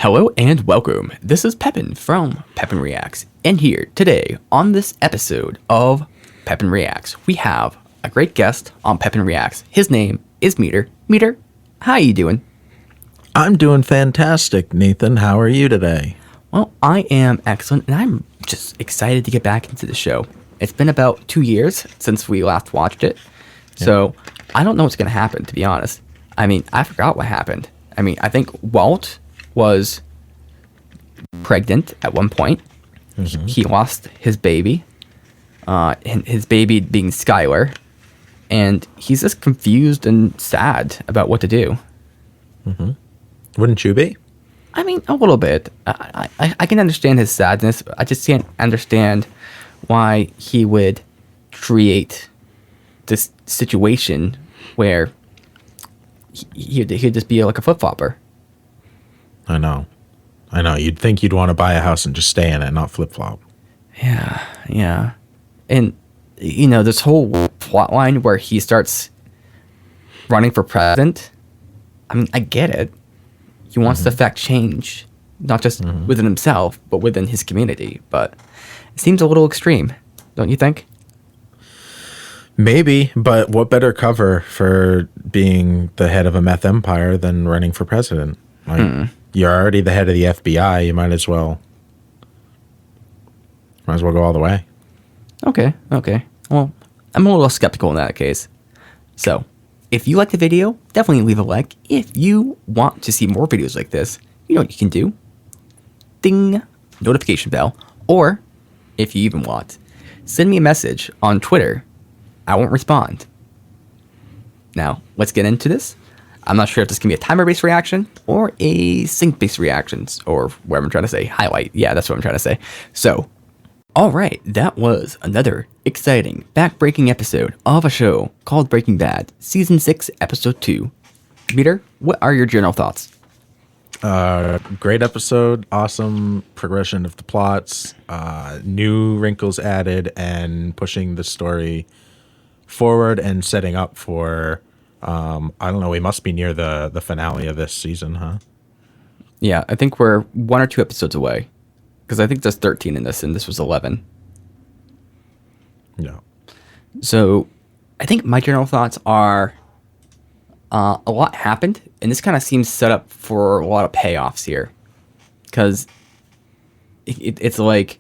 Hello and welcome. This is Pepin from Pepin Reacts, and here today on this episode of Pepin Reacts, we have a great guest on Pepin Reacts. His name is Meader. Meader, how you doing? I'm doing fantastic, Nathan. How are you today? Well, I am excellent, and I'm just excited to get back into the show. It's been about 2 years since we last watched it, so I don't know what's going to happen, to be honest. I mean, I forgot what happened. I mean, I think Walt was pregnant at one point. Mm-hmm. He lost his baby, and his baby being Skylar, and he's just confused and sad about what to do. Mm-hmm. Wouldn't you be? I mean, a little bit. I can understand his sadness. I just can't understand why he would create this situation where he'd just be like a flip-flopper. I know. You'd think you'd want to buy a house and just stay in it, not flip-flop. Yeah. And, you know, this whole plot line where he starts running for president, I mean, I get it. He wants to affect change, not just within himself, but within his community. But it seems a little extreme, don't you think? Maybe, but what better cover for being the head of a meth empire than running for president? Like, you're already the head of the FBI. You might as well go all the way. Okay. Well, I'm a little skeptical in that case. So, if you like the video, definitely leave a like. If you want to see more videos like this, you know what you can do. Ding! Notification bell. Or, if you even want, send me a message on Twitter. I won't respond. Now, let's get into this. I'm not sure if this can be a timer-based reaction or a sync-based reactions, or what I'm trying to say. Highlight. Yeah, that's what I'm trying to say. So, alright, that was another exciting, back-breaking episode of a show called Breaking Bad, Season 6, Episode 2. Meader, what are your general thoughts? Great episode, awesome progression of the plots, new wrinkles added, and pushing the story forward and setting up for, I don't know, we must be near the finale of this season, huh? Yeah, I think we're 1 or 2 episodes away. Because I think there's 13 in this, and this was 11. Yeah. So, I think my general thoughts are a lot happened, and this kind of seems set up for a lot of payoffs here. Because it's like,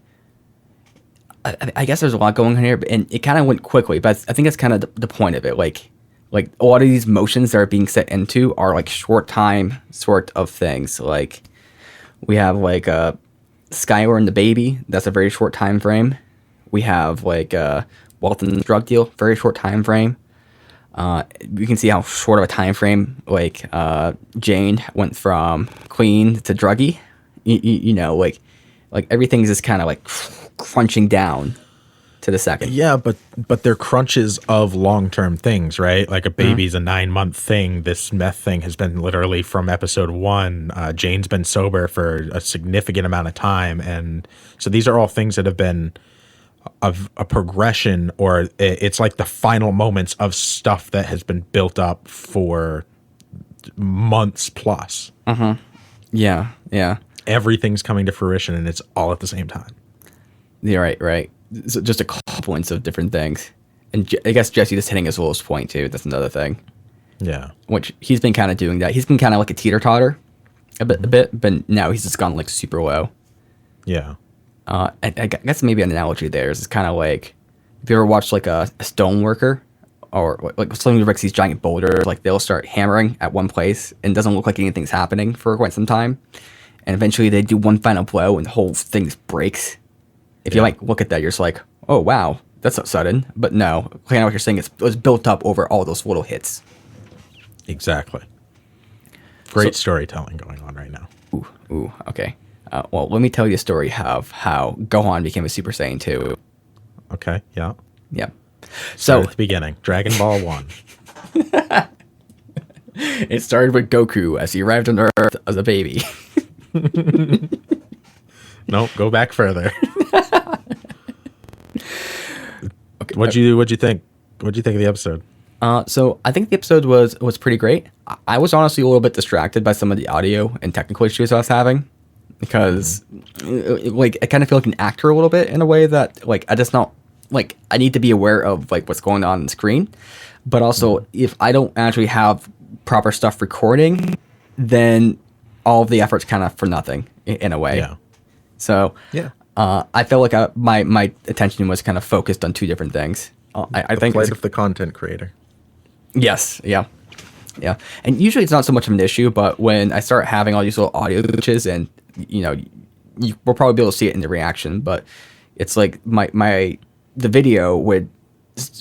I guess there's a lot going on here, and it kind of went quickly, but I think that's kind of the point of it. Like a lot of these motions that are being set into are like short time sort of things. Like, we have like Skylar and the baby, that's a very short time frame. We have like Walton's drug deal, very short time frame. You can see how short of a time frame like Jane went from clean to druggy. You know, like everything's just kind of like crunching down to the second. Yeah, but they're crunches of long-term things, right? Like a baby's a 9-month thing. This meth thing has been literally from episode 1. Jane's been sober for a significant amount of time. And so these are all things that have been of a progression, or it's like the final moments of stuff that has been built up for months plus. Yeah. Everything's coming to fruition, and it's all at the same time. Yeah, right. So just a confluence of different things. And I guess Jesse just hitting his lowest point, too. That's another thing. Yeah. Which he's been kind of doing that. He's been kind of like a teeter-totter a bit, but now he's just gone like super low. Yeah. I guess maybe an analogy there is kind of like, if you ever watched like a stone worker, or like someone who breaks these giant boulders, like they'll start hammering at one place and it doesn't look like anything's happening for quite some time. And eventually they do one final blow and the whole thing breaks. If you like look at that, you're just like, oh wow, that's so sudden. But no, kind of what you're saying, it was built up over all those little hits. Exactly. Great storytelling going on right now. Ooh, okay. Well, let me tell you a story of how Gohan became a Super Saiyan 2. Okay, yeah. Yep. So at the beginning, Dragon Ball 1. It started with Goku as he arrived on Earth as a baby. Nope, go back further. Okay, what'd you think? What'd you think of the episode? So I think the episode was pretty great. I was honestly a little bit distracted by some of the audio and technical issues I was having. because like I kind of feel like an actor a little bit in a way that like I just not like I need to be aware of like what's going on the screen, but also if I don't actually have proper stuff recording, then all of the effort's kind of for nothing in a way. Yeah. So Yeah. I felt like my attention was kind of focused on two different things. I think Plight of the content creator. yes, yeah. Yeah, and usually it's not so much of an issue, but when I start having all these little audio glitches, and you know, you will probably be able to see it in the reaction, but it's like the video would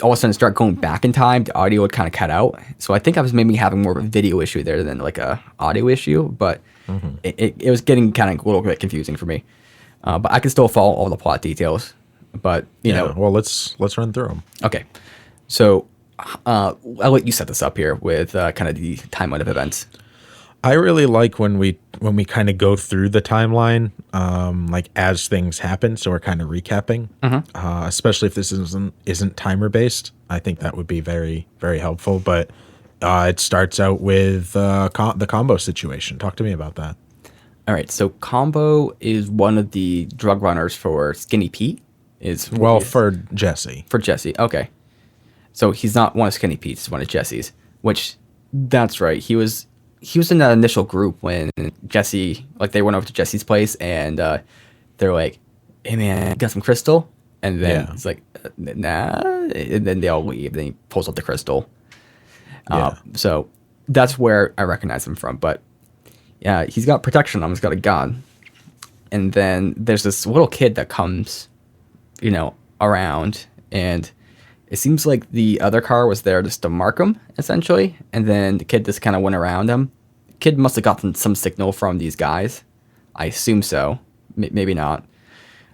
all of a sudden start going back in time. The audio would kind of cut out, so I think I was maybe having more of a video issue there than like a audio issue, but it was getting kind of a little bit confusing for me. But I can still follow all the plot details. But you know, well, let's run through them. okay, so. I'll let you set this up here with kind of the timeline of events. I really like when we kind of go through the timeline, like as things happen. So we're kind of recapping, especially if this isn't timer based. I think that would be very, very helpful. But it starts out with the combo situation. Talk to me about that. All right. So Combo is one of the drug runners for Skinny Pete. For Jesse. For Jesse. Okay. So he's not one of Skinny Pete's, he's one of Jesse's, which that's right. He was in that initial group when Jesse, like they went over to Jesse's place and they're like, hey man, got some crystal? And then he's like, nah. And then they all leave. Then he pulls up the crystal. So that's where I recognize him from. But yeah, he's got protection on him. He's got a gun. And then there's this little kid that comes, you know, around, and it seems like the other car was there just to mark him, essentially. And then the kid just kind of went around him. The kid must have gotten some signal from these guys. I assume so. Maybe not.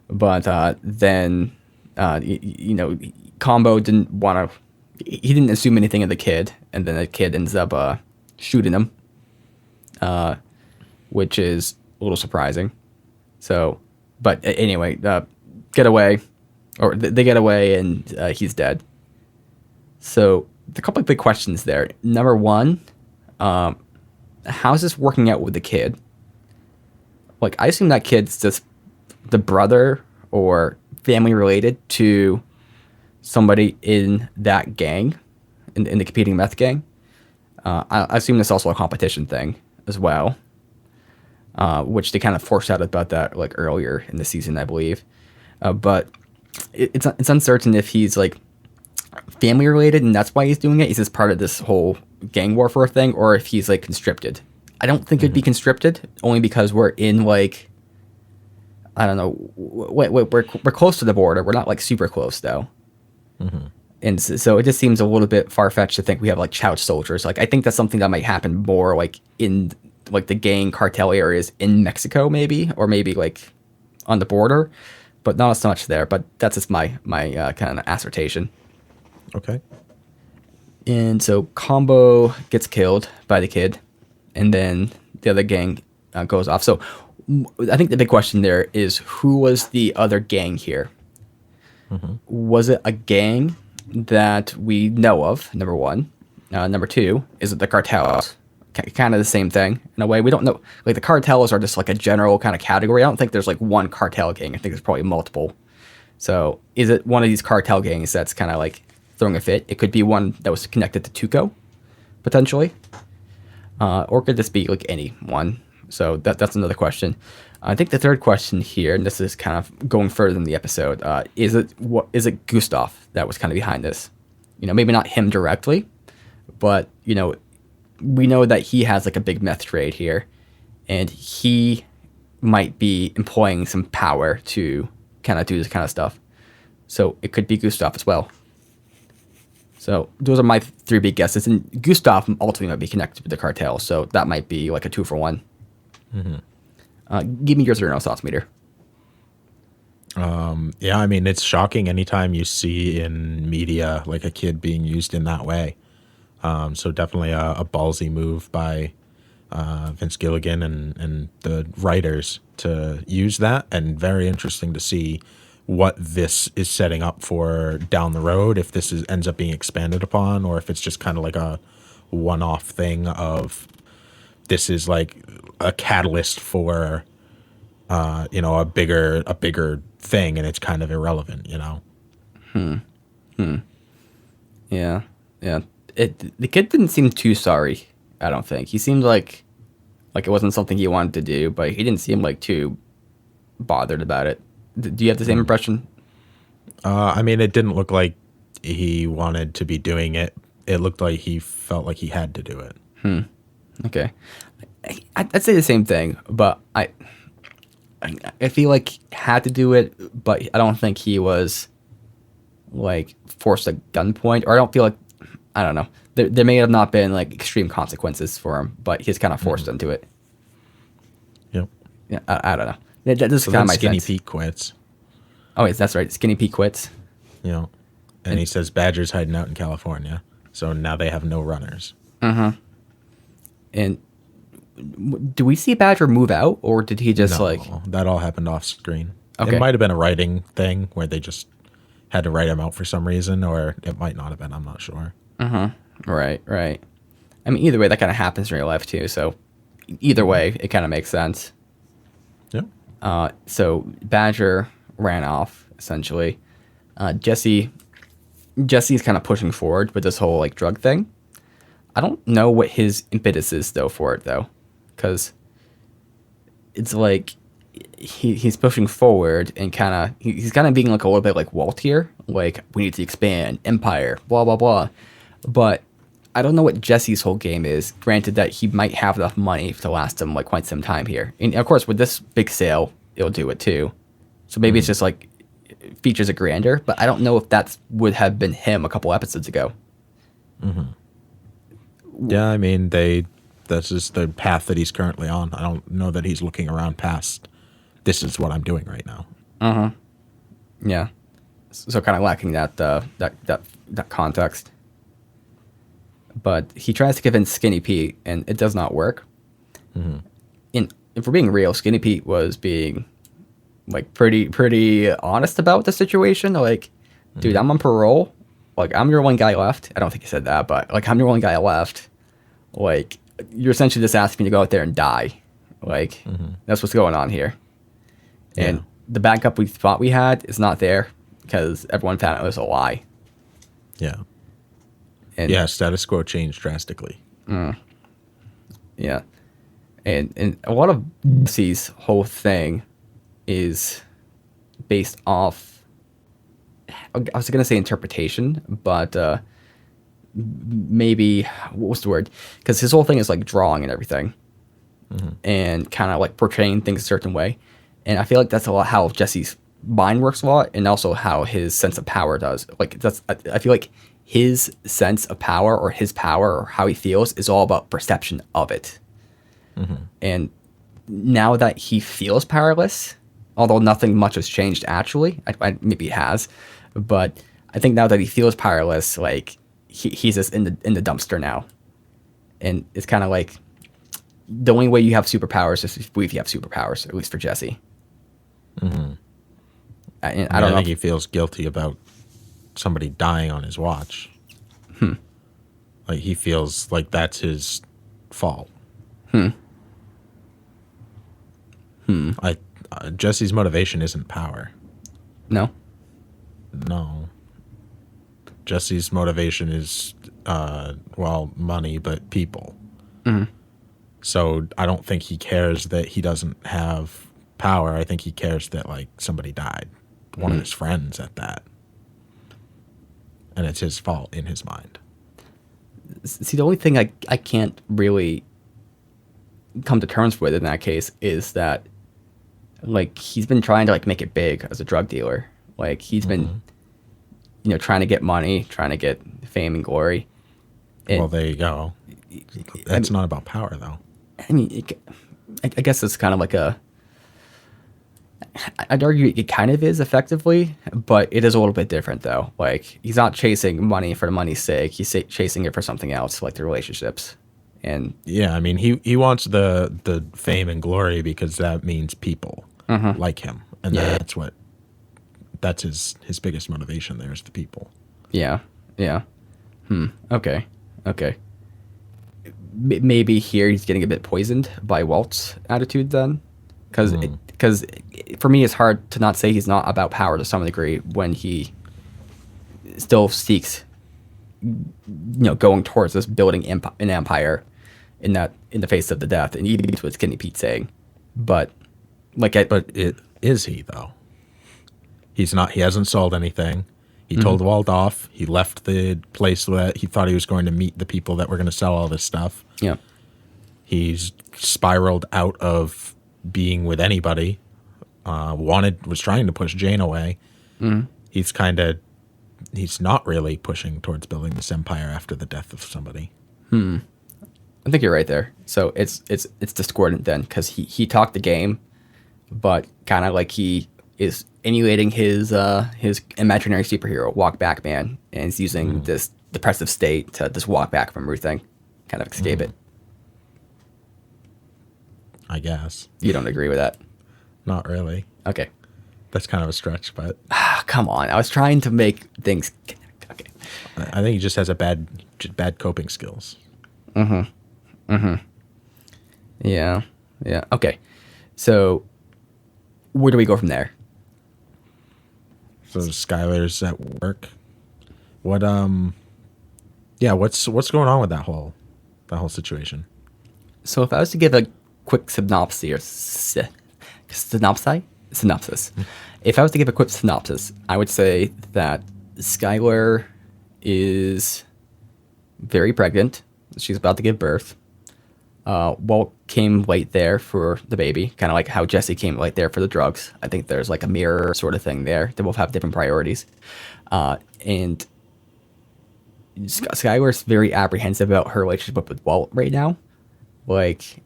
But then, you know, Combo didn't want to... He didn't assume anything of the kid. And then the kid ends up shooting him. Which is a little surprising. So, but anyway, get away. Or they get away and he's dead. So a couple of big questions there. Number one, how's this working out with the kid? Like, I assume that kid's just the brother or family related to somebody in that gang, in the competing meth gang. I assume it's also a competition thing as well, which they kind of foreshadowed about that like earlier in the season, I believe. But it's uncertain if he's like family related and that's why he's doing it. He's just part of this whole gang warfare thing, or if he's like conscripted. I don't think it'd be conscripted, only because we're in like, I don't know, we're close to the border. We're not like super close though. And so it just seems a little bit far fetched to think we have like child soldiers. Like I think that's something that might happen more like in like the gang cartel areas in Mexico, maybe, or maybe like on the border. But not so much there. But that's just my kind of assertion. Okay. And so Combo gets killed by the kid, and then the other gang goes off. So I think the big question there is, who was the other gang here? Was it a gang that we know of? Number one. Number two, is it the cartels? Kind of the same thing in a way. We don't know. Like the cartels are just like a general kind of category. I don't think there's like one cartel gang. I think there's probably multiple. So is it one of these cartel gangs that's kind of like throwing a fit? It could be one that was connected to Tuco, potentially, or could this be like any one? So that's another question. I think the third question here, and this is kind of going further in the episode, is it Gustav that was kind of behind this? You know, maybe not him directly, but you know, we know that he has like a big meth trade here, and he might be employing some power to kind of do this kind of stuff. So it could be Gustav as well. So those are my three big guesses, and Gustav ultimately might be connected with the cartel, so that might be like a 2-for-1. Give me your zero thoughts, Meader. Yeah, I mean, it's shocking anytime you see in media like a kid being used in that way. So definitely a ballsy move by Vince Gilligan and the writers to use that, and very interesting to see what this is setting up for down the road, if this ends up being expanded upon, or if it's just kind of like a one-off thing of this is like a catalyst for a bigger thing, and it's kind of irrelevant, you know. Yeah, yeah. The kid didn't seem too sorry. I don't think he seemed like it wasn't something he wanted to do, but he didn't seem like too bothered about it. Do you have the same impression? I mean, it didn't look like he wanted to be doing it. It looked like he felt like he had to do it. Okay, I'd say the same thing, but I feel like he had to do it, but I don't think he was like forced at gunpoint, or I don't know. There may have not been like extreme consequences for him, but he's kind of forced into it. Yep. Yeah, I don't know. This is So kind then of my Skinny sense. Pete quits. Oh, wait, that's right. Skinny Pete quits. You know, and he says Badger's hiding out in California, so now they have no runners. And do we see Badger move out, or did he just No, that all happened off screen. Okay. It might have been a writing thing where they just had to write him out for some reason, or it might not have been. I'm not sure. Right, right. I mean, either way, that kind of happens in real life too. So either way, it kind of makes sense. Yep. So Badger ran off essentially. Jesse's kind of pushing forward with this whole like drug thing. I don't know what his impetus is though for it though, because it's like he's pushing forward and he's kind of being like a little bit like Walt here, like we need to expand empire, blah blah blah. But I don't know what Jesse's whole game is. Granted that he might have enough money to last him like quite some time here, and of course with this big sale, it'll do it too. So maybe it's just like features a grandeur, but I don't know if that would have been him a couple episodes ago. Yeah, I mean that's just the path that he's currently on. I don't know that he's looking around past. This is what I'm doing right now. Yeah, so kind of lacking that context. But he tries to convince Skinny Pete, and it does not work. And if we're being real, Skinny Pete was being like pretty honest about the situation. Like, dude, I'm on parole. Like, I'm your one guy left. I don't think he said that, but like, I'm your one guy left. Like, you're essentially just asking me to go out there and die. Like, that's what's going on here. And the backup we thought we had is not there because everyone found it was a lie. Yeah. And Yeah, status quo changed drastically. yeah. And a lot of Jesse's whole thing is based off, I was going to say interpretation, but maybe, what was the word? Because his whole thing is like drawing and everything and kind of like portraying things a certain way. And I feel like that's a lot how Jesse's mind works a lot, and also how his sense of power does. Like, I feel like his sense of power, or his power, or how he feels, is all about perception of it. And now that he feels powerless, although nothing much has changed actually, maybe it has, but I think now that he feels powerless, like he's just in the dumpster now. And it's kind of like the only way you have superpowers is if you believe you have superpowers, at least for Jesse. I don't know. I think he feels guilty about somebody dying on his watch. Like he feels like that's his fault. Jesse's motivation isn't power. No. No. Jesse's motivation is, money, but people. So I don't think he cares that he doesn't have power. I think he cares that like somebody died, one of his friends at that, and it's his fault in his mind. See, the only thing I can't really come to terms with in that case is that, like, he's been trying to like make it big as a drug dealer. Like he's been, trying to get money, trying to get fame and glory. And, Well, there you go. That's not about power, though. I mean, I guess it's kind of like I'd argue it kind of is effectively, but it is a little bit different though. Like he's not chasing money for the money's sake. He's chasing it for something else, like the relationships. And Yeah, I mean, he wants the fame and glory because that means people like him, and that's his biggest motivation. There is the people. yeah. Okay. Maybe here he's getting a bit poisoned by Walt's attitude then. because for me, it's hard to not say he's not about power to some degree when he still seeks, going towards this building an empire in the face of the death, and even what Skinny Pete saying. But is he though? He's not. He hasn't sold anything. He told Walt off. He left the place that he thought he was going to meet the people that were going to sell all this stuff. Yeah. He's spiraled out of being with anybody. Was trying to push Jane away. He's not really pushing towards building this empire after the death of somebody. I think you're right there. So it's discordant then, because he talked the game, but kind of like he is emulating his imaginary superhero, Walk Back Man, and he's using this depressive state to just walk back from everything, kind of escape it. I guess. You don't agree with that? Not really. Okay. That's kind of a stretch, but Come on. I was trying to make things. Okay. I think he just has bad coping skills. Yeah. Okay. So where do we go from there? So Skylar's at work. What's going on with that whole situation? So if I was to give a quick synopsis. If I was to give a quick synopsis, I would say that Skylar is very pregnant. She's about to give birth. Walt came late there for the baby, kind of like how Jesse came late there for the drugs. I think there's like a mirror sort of thing there. They both have different priorities. And Skylar's very apprehensive about her relationship with Walt right now. Like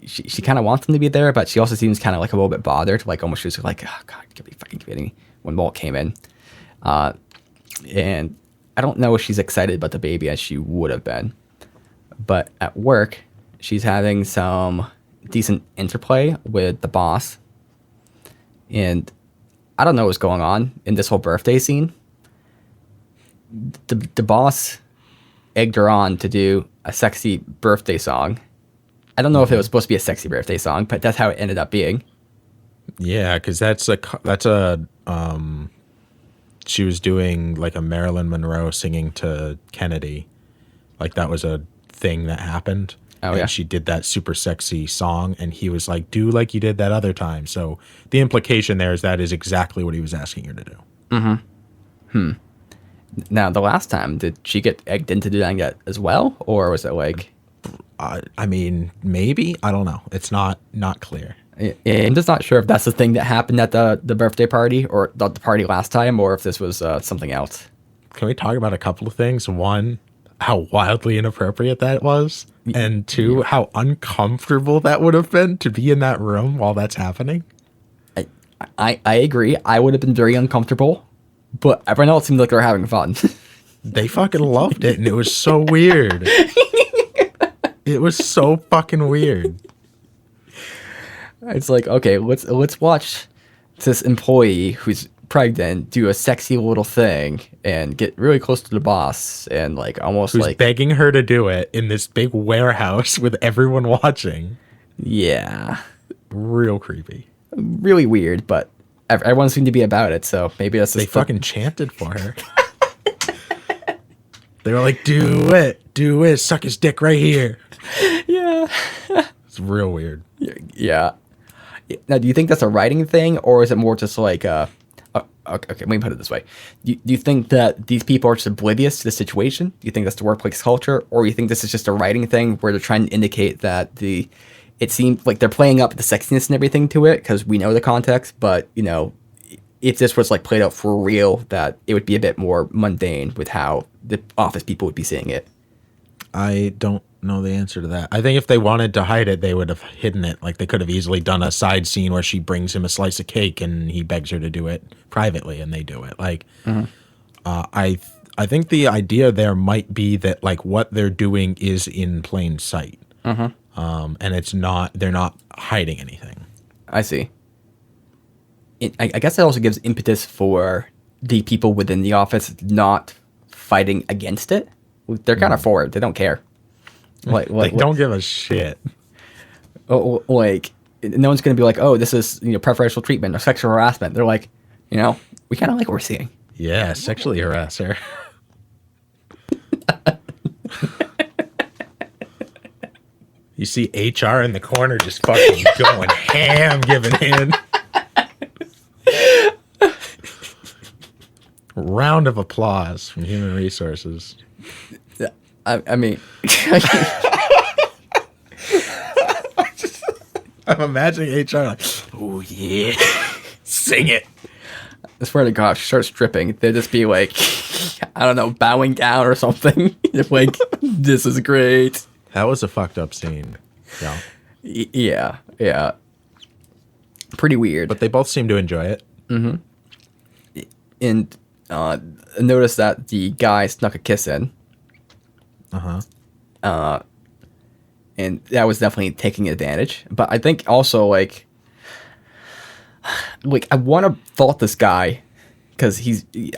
she kind of wants him to be there, but she also seems kind of like a little bit bothered. Like almost she was like, oh God, you can't be fucking kidding me, when Walt came in. And I don't know if she's excited about the baby as she would have been. But at work, she's having some decent interplay with the boss. And I don't know what's going on in this whole birthday scene. The boss egged her on to do a sexy birthday song. I don't know if it was supposed to be a sexy birthday song, but that's how it ended up being. Yeah, because she was doing like a Marilyn Monroe singing to Kennedy. Like that was a thing that happened. Oh, yeah. She did that super sexy song, and he was like, do like you did that other time. So the implication there is that is exactly what he was asking her to do. Now, the last time, did she get egged into doing that as well? Or was it like... I mean, maybe. I don't know. It's not clear. I'm just not sure if that's the thing that happened at the birthday party or the party last time, or if this was something else. Can we talk about a couple of things? One, how wildly inappropriate that was. And two, how uncomfortable that would have been to be in that room while that's happening. I agree. I would have been very uncomfortable, but everyone else seemed like they were having fun. They fucking loved it, and it was so weird. It was so fucking weird. It's like, okay, let's watch this employee who's pregnant do a sexy little thing and get really close to the boss and like almost who's like begging her to do it in this big warehouse with everyone watching. Yeah. Real creepy. Really weird, but everyone seemed to be about it, so maybe that's just... They fucking chanted for her. They were like, do it, suck his dick right here. Yeah. It's real weird. Yeah. Now, do you think that's a writing thing, or is it more just like okay, let me put it this way. Do you think that these people are just oblivious to the situation? Do you think that's the workplace culture, or do you think this is just a writing thing where they're trying to indicate that it seems like they're playing up the sexiness and everything to it because we know the context, but, if this was like played out for real, that it would be a bit more mundane with how the office people would be seeing it? I don't know the answer to that. I think if they wanted to hide it, they would have hidden it. Like they could have easily done a side scene where she brings him a slice of cake and he begs her to do it privately, and they do it. Like, I think the idea there might be that like what they're doing is in plain sight, and they're not hiding anything. I see. I guess it also gives impetus for the people within the office not fighting against it. They're kind of forward. They don't care. They don't give a shit. Like no one's going to be like, oh, this is preferential treatment or sexual harassment. They're like, we kind of like what we're seeing. Yeah, sexually harass her. You see HR in the corner just fucking going ham, giving in. Round of applause from Human Resources. I mean, I'm imagining HR like, oh yeah, sing it. I swear to God, if she starts stripping, they'll just be like, I don't know, bowing down or something. Like, this is great. That was a fucked up scene. Yeah. Yeah. Pretty weird. But they both seem to enjoy it. Mm-hmm. And notice that the guy snuck a kiss in. Uh-huh. And that was definitely taking advantage. But I think also, like I want to fault this guy because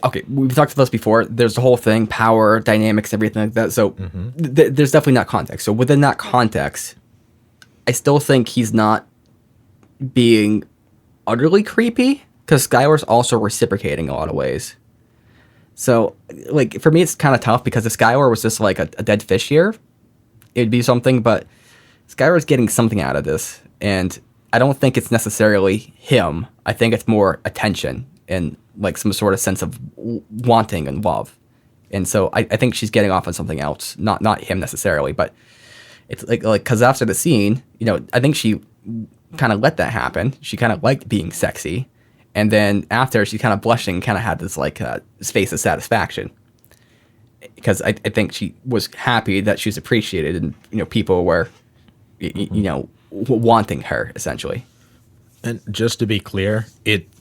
okay, we've talked about this before. There's the whole thing, power, dynamics, everything like that. So there's definitely not context. So within that context, I still think he's not being utterly creepy because Skylar's also reciprocating in a lot of ways. So, like, for me, it's kind of tough because if Skylar was just like a dead fish here, it'd be something, but Skylar's getting something out of this. And I don't think it's necessarily him. I think it's more attention and like some sort of sense of wanting and love. And so I think she's getting off on something else, not him necessarily, but it's like because after the scene, I think she kind of let that happen. She kind of liked being sexy. And then after, she kind of blushing, kind of had this like face of satisfaction. Because I think she was happy that she was appreciated and, people were, wanting her, essentially. And just to be clear,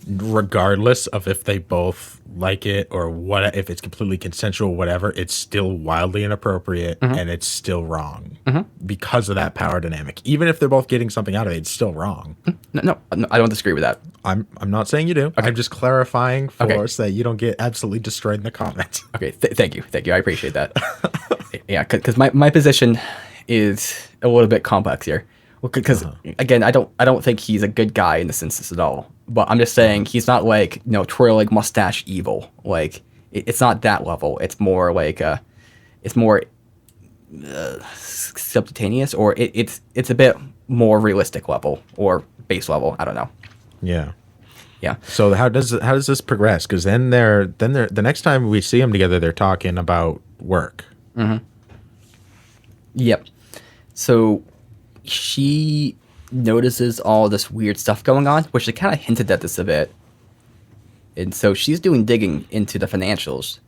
regardless of if they both like it or what, if it's completely consensual, whatever, it's still wildly inappropriate and it's still wrong because of that power dynamic. Even if they're both getting something out of it, it's still wrong. No, I don't disagree with that. I'm not saying you do. Okay. I'm just clarifying for us that you don't get absolutely destroyed in the comments. Okay, thank you. I appreciate that. Yeah, because my position is a little bit complex here. Well, because again, I don't think he's a good guy in this instance at all. But I'm just saying he's not like twirling mustache evil. Like it's not that level. It's more like it's more subcutaneous, or it's a bit more realistic level or base level. I don't know. Yeah. Yeah. So how does this progress? Because then the next time we see them together, they're talking about work. Mm-hmm. Yep. So she notices all this weird stuff going on, which they kind of hinted at this a bit. And so she's doing digging into the financials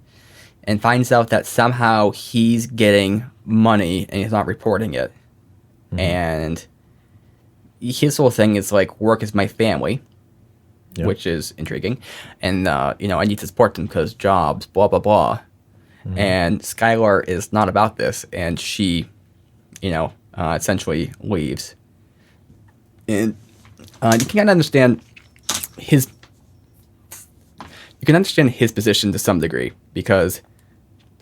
and finds out that somehow he's getting money and he's not reporting it. And his whole thing is like, work is my family, which is intriguing. And, I need to support them because jobs, blah, blah, blah. And Skylar is not about this. And she, essentially leaves. And you can understand his position to some degree because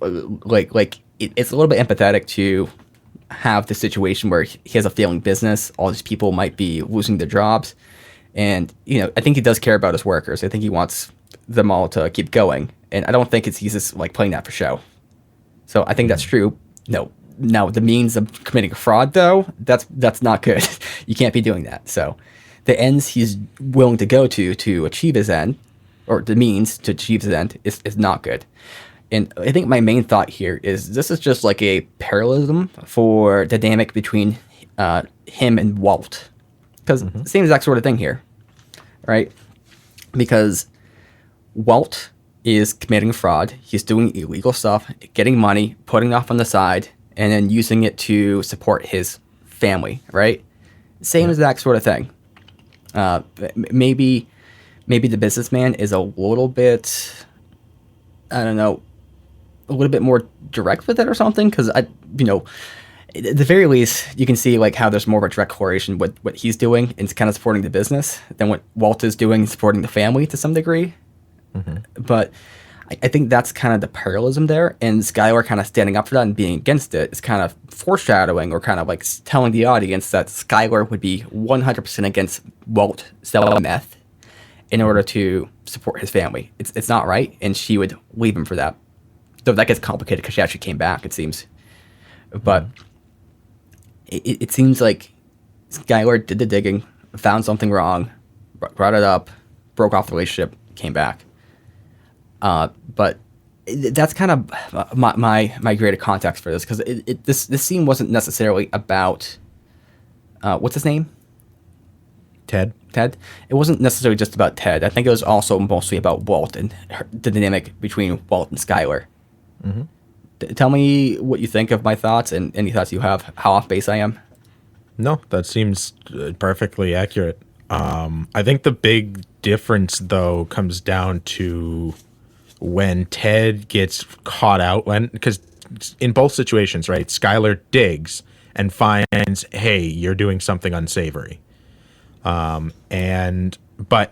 it's a little bit empathetic to have the situation where he has a failing business, all these people might be losing their jobs, and I think he does care about his workers. I think he wants them all to keep going, and I don't think he's just like playing that for show. So I think that's true. No. Now, the means of committing a fraud, though, that's not good. You can't be doing that. So the ends he's willing to go to achieve his end, or the means to achieve his end, is not good. And I think my main thought here is this is just like a parallelism for the dynamic between him and Walt. Because same exact sort of thing here, right? Because Walt is committing fraud. He's doing illegal stuff, getting money, putting off on the side, and then using it to support his family, right? Same exact sort of thing. Maybe the businessman is a little bit, I don't know, a little bit more direct with it or something, because at the very least, you can see like how there's more of a direct correlation with what he's doing and kind of supporting the business than what Walt is doing, supporting the family to some degree. But I think that's kind of the parallelism there, and Skylar kind of standing up for that and being against it is kind of foreshadowing or kind of like telling the audience that Skylar would be 100% against Walt selling meth in order to support his family. It's not right, and she would leave him for that. Though that gets complicated because she actually came back, it seems. But it seems like Skylar did the digging, found something wrong, brought it up, broke off the relationship, came back. But that's kind of my greater context for this, because this scene wasn't necessarily about what's his name? Ted. It wasn't necessarily just about Ted. I think it was also mostly about Walt and the dynamic between Walt and Skylar. Mm-hmm. Tell me what you think of my thoughts and any thoughts you have, how off base I am. No, that seems perfectly accurate. I think the big difference, though, comes down to when Ted gets caught out, because in both situations, right, Skylar digs and finds, hey, you're doing something unsavory. But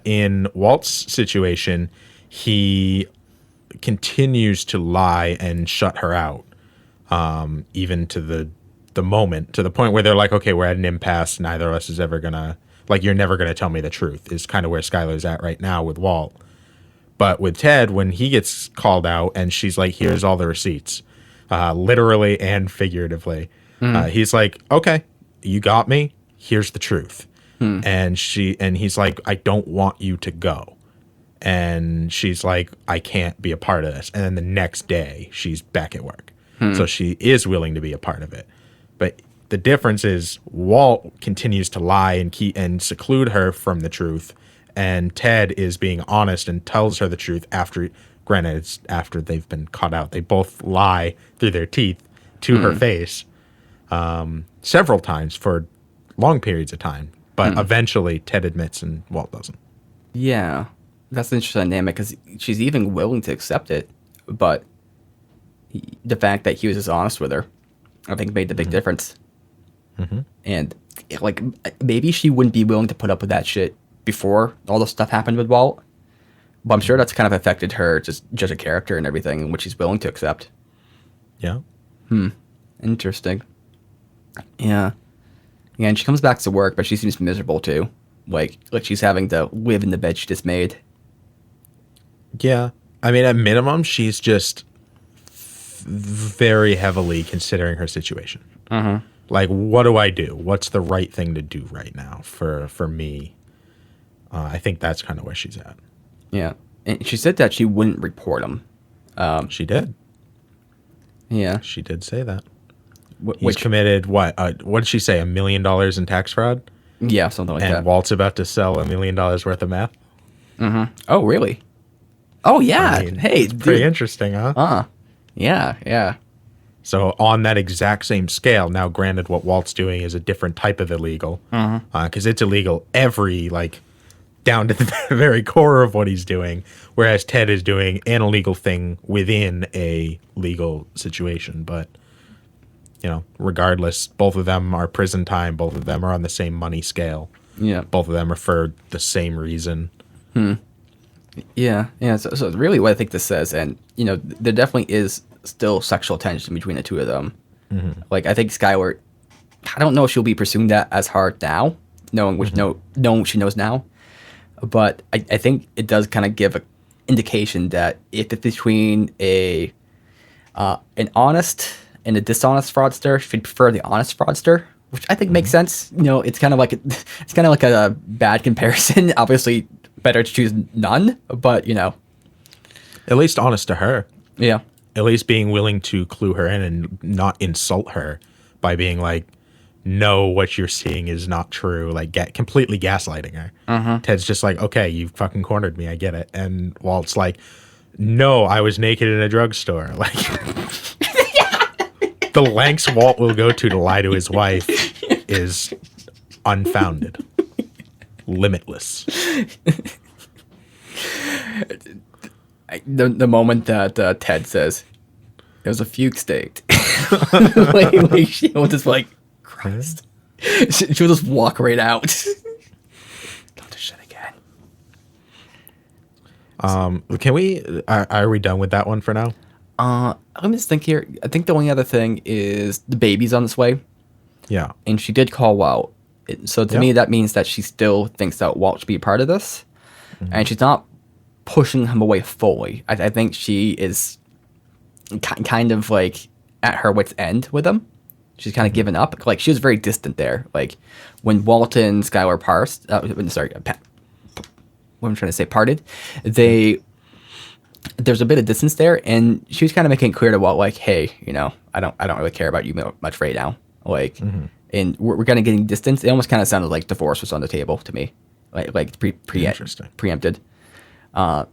in Walt's situation, he continues to lie and shut her out, even to the moment, to the point where they're like, okay, we're at an impasse. Neither of us is ever gonna, like, you're never gonna tell me the truth, is kind of where Skylar's at right now with Walt. But with Ted, when he gets called out and she's like, here's all the receipts, literally and figuratively, he's like, okay, you got me. Here's the truth. And he's like, I don't want you to go. And she's like, I can't be a part of this. And then the next day she's back at work. So she is willing to be a part of it. But the difference is Walt continues to lie and seclude her from the truth. And Ted is being honest and tells her the truth after, granted, it's after they've been caught out. They both lie through their teeth to her face several times for long periods of time. But eventually Ted admits and Walt doesn't. Yeah, that's an interesting dynamic, because she's even willing to accept it. But the fact that he was as honest with her, I think, made the big difference. And like, maybe she wouldn't be willing to put up with that shit before all the stuff happened with Walt. But I'm sure that's kind of affected her just a character and everything, and what she's willing to accept. Yeah. Interesting. Yeah. Yeah, and she comes back to work, but she seems miserable too. Like she's having to live in the bed she just made. Yeah. I mean, at minimum, she's just very heavily considering her situation. Like, what do I do? What's the right thing to do right now for me? I think that's kind of where she's at. Yeah. And she said that she wouldn't report him. She did. Yeah. She did say that. Which committed what? What did she say? $1 million in tax fraud? Yeah, something like that. And Walt's about to sell $1 million worth of meth? Oh, really? Oh, yeah. I mean, hey, it's pretty interesting, huh? Yeah. So on that exact same scale, now granted what Walt's doing is a different type of illegal, because it's illegal down to the very core of what he's doing, whereas Ted is doing an illegal thing within a legal situation. But, you know, regardless, both of them are prison time. Both of them are on the same money scale. Yeah. Both of them are for the same reason. Yeah. So really what I think this says, and, you know, there definitely is still sexual tension between the two of them. Like, I think Skylar, I don't know if she'll be pursuing that as hard now, knowing what she knows now. But I think it does kind of give an indication that if it's between an honest and a dishonest fraudster, she'd prefer the honest fraudster, which I think makes sense. You know, it's kind of like a bad comparison. Obviously, better to choose none, but, you know, At least honest to her. Yeah. At least being willing to clue her in and not insult her by being like, no, what you're seeing is not true. Like, completely gaslighting her. Ted's just like, okay, you fucking cornered me. I get it. And Walt's like, no, I was naked in a drugstore. Like, the lengths Walt will go to lie to his wife is unfounded, limitless. The moment that Ted says, it was a fugue state. like she was just like, Christ. She'll just walk right out. Don't do shit again. Can we? Are we done with that one for now? Let me just think here. I think the only other thing is the baby's on its way, Yeah. and she did call Walt. So to Yep. me, that means that she still thinks that Walt should be a part of this, and she's not pushing him away fully. I think she is kind of like at her wit's end with him. She's kind of given up. Like she was very distant there. Like when Walt and Skylar what I'm trying to say, parted, there's a bit of distance there, and she was kind of making it clear to Walt, like, hey, I don't really care about you much right now. Like, and we're kind of getting distance. It almost kind of sounded like divorce was on the table to me, like Interesting. preempted. And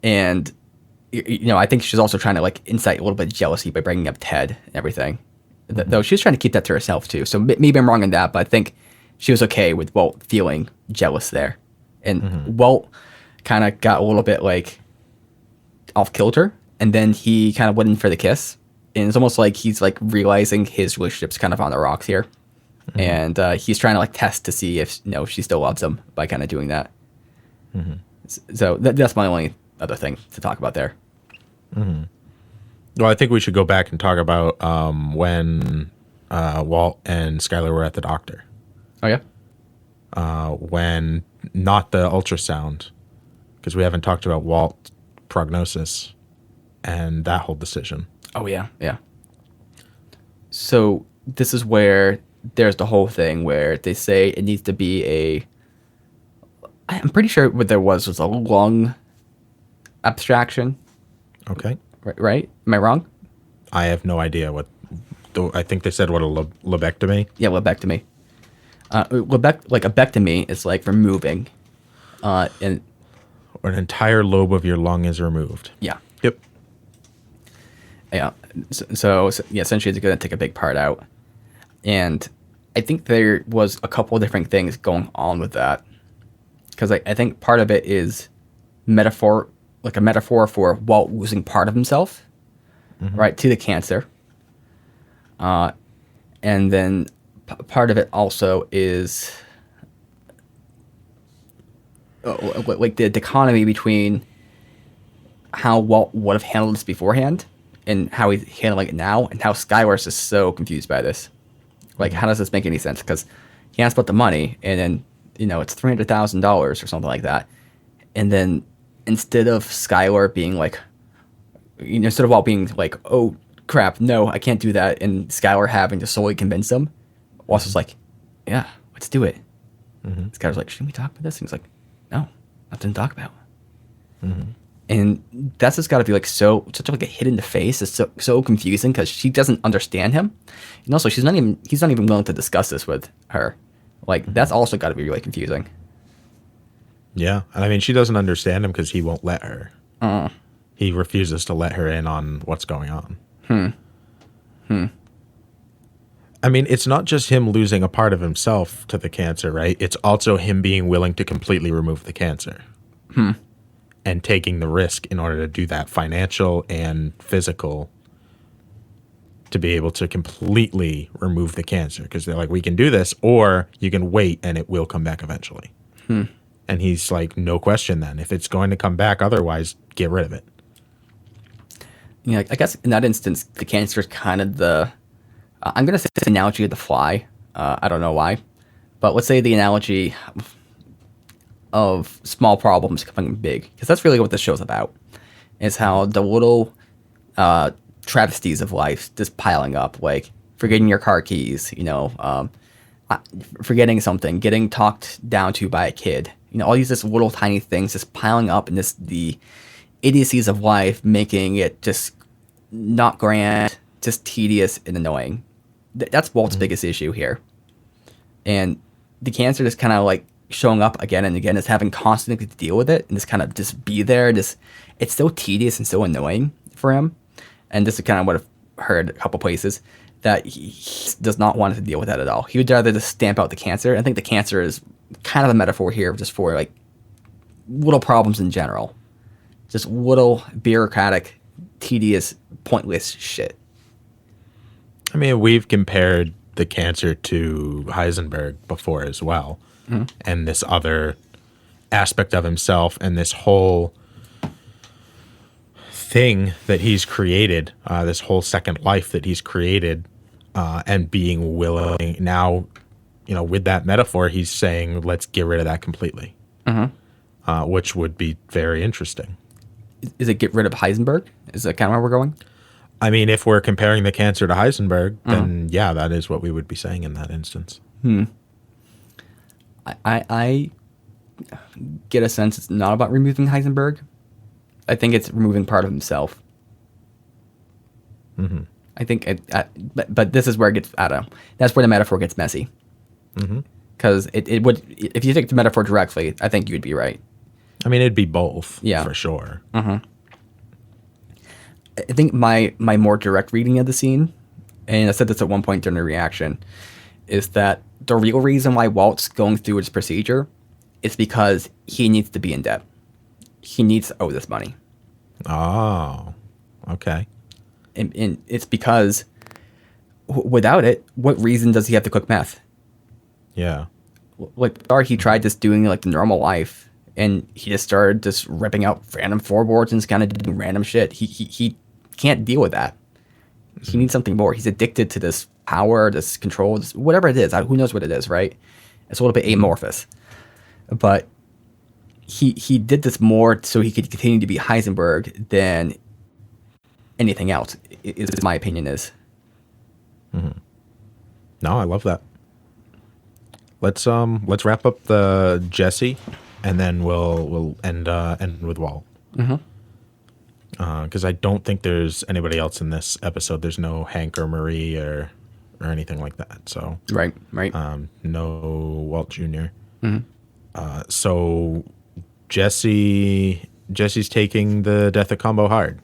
I think she's also trying to like incite a little bit of jealousy by bringing up Ted and everything. Though she was trying to keep that to herself too. So maybe I'm wrong in that, but I think she was okay with Walt feeling jealous there. And Walt kind of got a little bit like off kilter, and then he kind of went in for the kiss. And it's almost like he's like realizing his relationship's kind of on the rocks here. And he's trying to like test to see if she still loves him by kind of doing that. So that's my only other thing to talk about there. Well, I think we should go back and talk about when Walt and Skylar were at the doctor. Oh yeah. When not the ultrasound, because we haven't talked about Walt's prognosis and that whole decision. Oh yeah, yeah. So this is where there's the whole thing where they say it needs to be I'm pretty sure what there was a lung abstraction. Okay. Right? Am I wrong? I have no idea what. I think they said what a lobectomy. Yeah, lobectomy. Like a bectomy is like removing, and Or an entire lobe of your lung is removed. yeah, Yep. yeah. So yeah, essentially it's going to take a big part out, and I think there was a couple of different things going on with that, because I think part of it is a metaphor for Walt losing part of himself, right, to the cancer, and then part of it also is like the dichotomy between how Walt would have handled this beforehand and how he's handling it now, and how Skylar's is so confused by this. Like, how does this make any sense? Because he asked about the money, and then it's $300,000 or something like that, and then instead of Skylar being like, instead of Walt being like, oh crap, no, I can't do that, and Skylar having to solely convince him, Walt's like, yeah, let's do it. Skylar's like, shouldn't we talk about this? And he's like, no, nothing to talk about. And that's just got to be like such like a hit in the face. It's so confusing because she doesn't understand him, and also he's not even willing to discuss this with her. Like that's also got to be really confusing. Yeah, and I mean she doesn't understand him because he won't let her. He refuses to let her in on what's going on. I mean, it's not just him losing a part of himself to the cancer, right? It's also him being willing to completely remove the cancer. And taking the risk in order to do that, financial and physical, to be able to completely remove the cancer. Because they're like, we can do this, or you can wait and it will come back eventually. And he's like, no question then. If it's going to come back otherwise, get rid of it. I guess in that instance, the cancer is kind of the... I'm going to say the analogy of the fly. I don't know why. But let's say the analogy of small problems becoming big, because that's really what this show's about, is how the little travesties of life just piling up, like forgetting your car keys, forgetting something, getting talked down to by a kid, all these just little tiny things just piling up, and the idiocies of life making it just not grand, just tedious and annoying. That's Walt's biggest issue here, and the cancer just kind of like showing up again and again, is having constantly to deal with it, and just kind of just be there. Just it's so tedious and so annoying for him. And this is kind of what I've heard a couple places, that he does not want to deal with that at all. He would rather just stamp out the cancer. I think the cancer is kind of a metaphor here, just for like little problems in general, just little bureaucratic, tedious, pointless shit. I mean, we've compared the cancer to Heisenberg before as well. And this other aspect of himself and this whole thing that he's created, this whole second life that he's created, and being willing now, with that metaphor, he's saying, let's get rid of that completely, which would be very interesting. Is it get rid of Heisenberg? Is that kind of where we're going? I mean, if we're comparing the cancer to Heisenberg, then yeah, that is what we would be saying in that instance. I get a sense it's not about removing Heisenberg. I think it's removing part of himself. I think, but this is where it gets, I don't know. That's where the metaphor gets messy. Because it would, if you take the metaphor directly, I think you'd be right. I mean, it'd be both, yeah, for sure. I think my more direct reading of the scene, and I said this at one point during the reaction, is that the real reason why Walt's going through his procedure is because he needs to be in debt. He needs to owe this money. Oh, okay. And it's because without it, what reason does he have to cook meth? Yeah. Like, or he tried just doing like the normal life, and he just started just ripping out random floorboards and just kind of doing random shit. He can't deal with that. He needs something more. He's addicted to this power, this control, this, whatever it is. Who knows what it is, right? It's a little bit amorphous. But he did this more so he could continue to be Heisenberg than anything else, is my opinion is. No, I love that. Let's wrap up the Jesse, and then we'll end with Walt. Because I don't think there's anybody else in this episode. There's no Hank or Marie or anything like that. So Right. No Walt Jr. So Jesse's taking the death of Combo hard.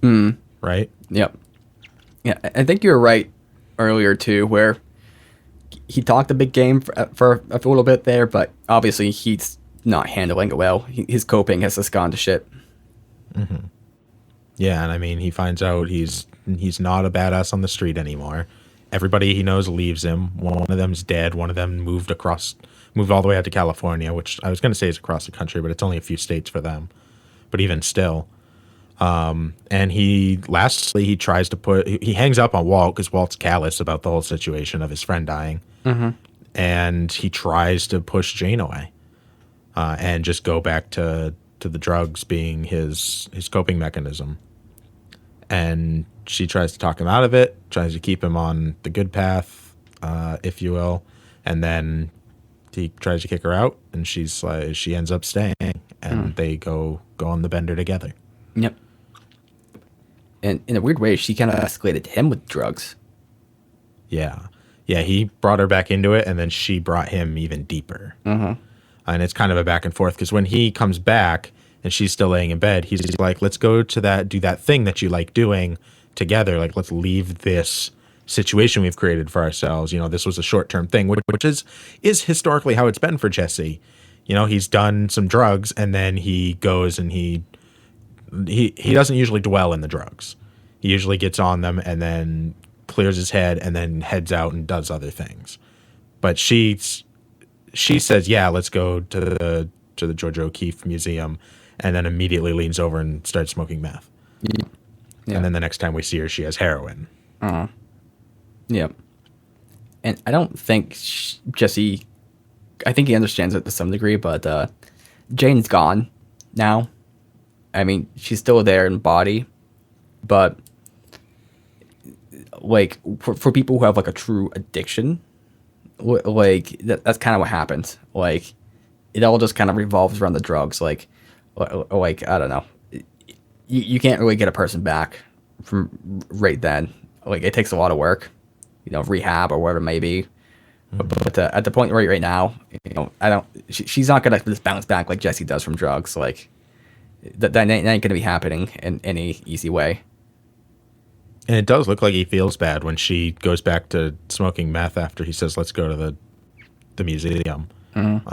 Right? Yep. Yeah, I think you were right earlier too, where he talked a big game for a little bit there, but obviously he's not handling it well. His coping has just gone to shit. Yeah, and I mean, he finds out he's not a badass on the street anymore. Everybody he knows leaves him. One of them's dead. One of them moved all the way out to California, which I was going to say is across the country, but it's only a few states for them. But even still. And he tries to he hangs up on Walt because Walt's callous about the whole situation of his friend dying. And he tries to push Jane away, and just go back to the drugs being his coping mechanism. And she tries to talk him out of it, tries to keep him on the good path, if you will. And then he tries to kick her out, and she ends up staying, and they go on the bender together. Yep. And in a weird way, she kind of escalated him with drugs. Yeah. Yeah, he brought her back into it, and then she brought him even deeper. And it's kind of a back and forth, because when he comes back and she's still laying in bed, he's like, let's go to do that thing that you like doing together. Like, let's leave this situation we've created for ourselves. This was a short-term thing, which is historically how it's been for Jesse. He's done some drugs, and then he goes and he doesn't usually dwell in the drugs. He usually gets on them and then clears his head and then heads out and does other things. But she says, yeah, let's go to the George O'Keeffe Museum, and then immediately leans over and starts smoking meth. Yeah. And then the next time we see her, she has heroin. Yep. And I don't think Jesse, I think he understands it to some degree, but Jane's gone now. I mean, she's still there in body, but like for people who have like a true addiction, like that's kind of what happens. Like it all just kind of revolves around the drugs. Like I don't know, you can't really get a person back from right then. Like it takes a lot of work, rehab or whatever it may be. But at the point right now, she's not gonna just bounce back like Jesse does from drugs. Like that ain't going to be happening in any easy way. And it does look like he feels bad when she goes back to smoking meth after he says, let's go to the museum.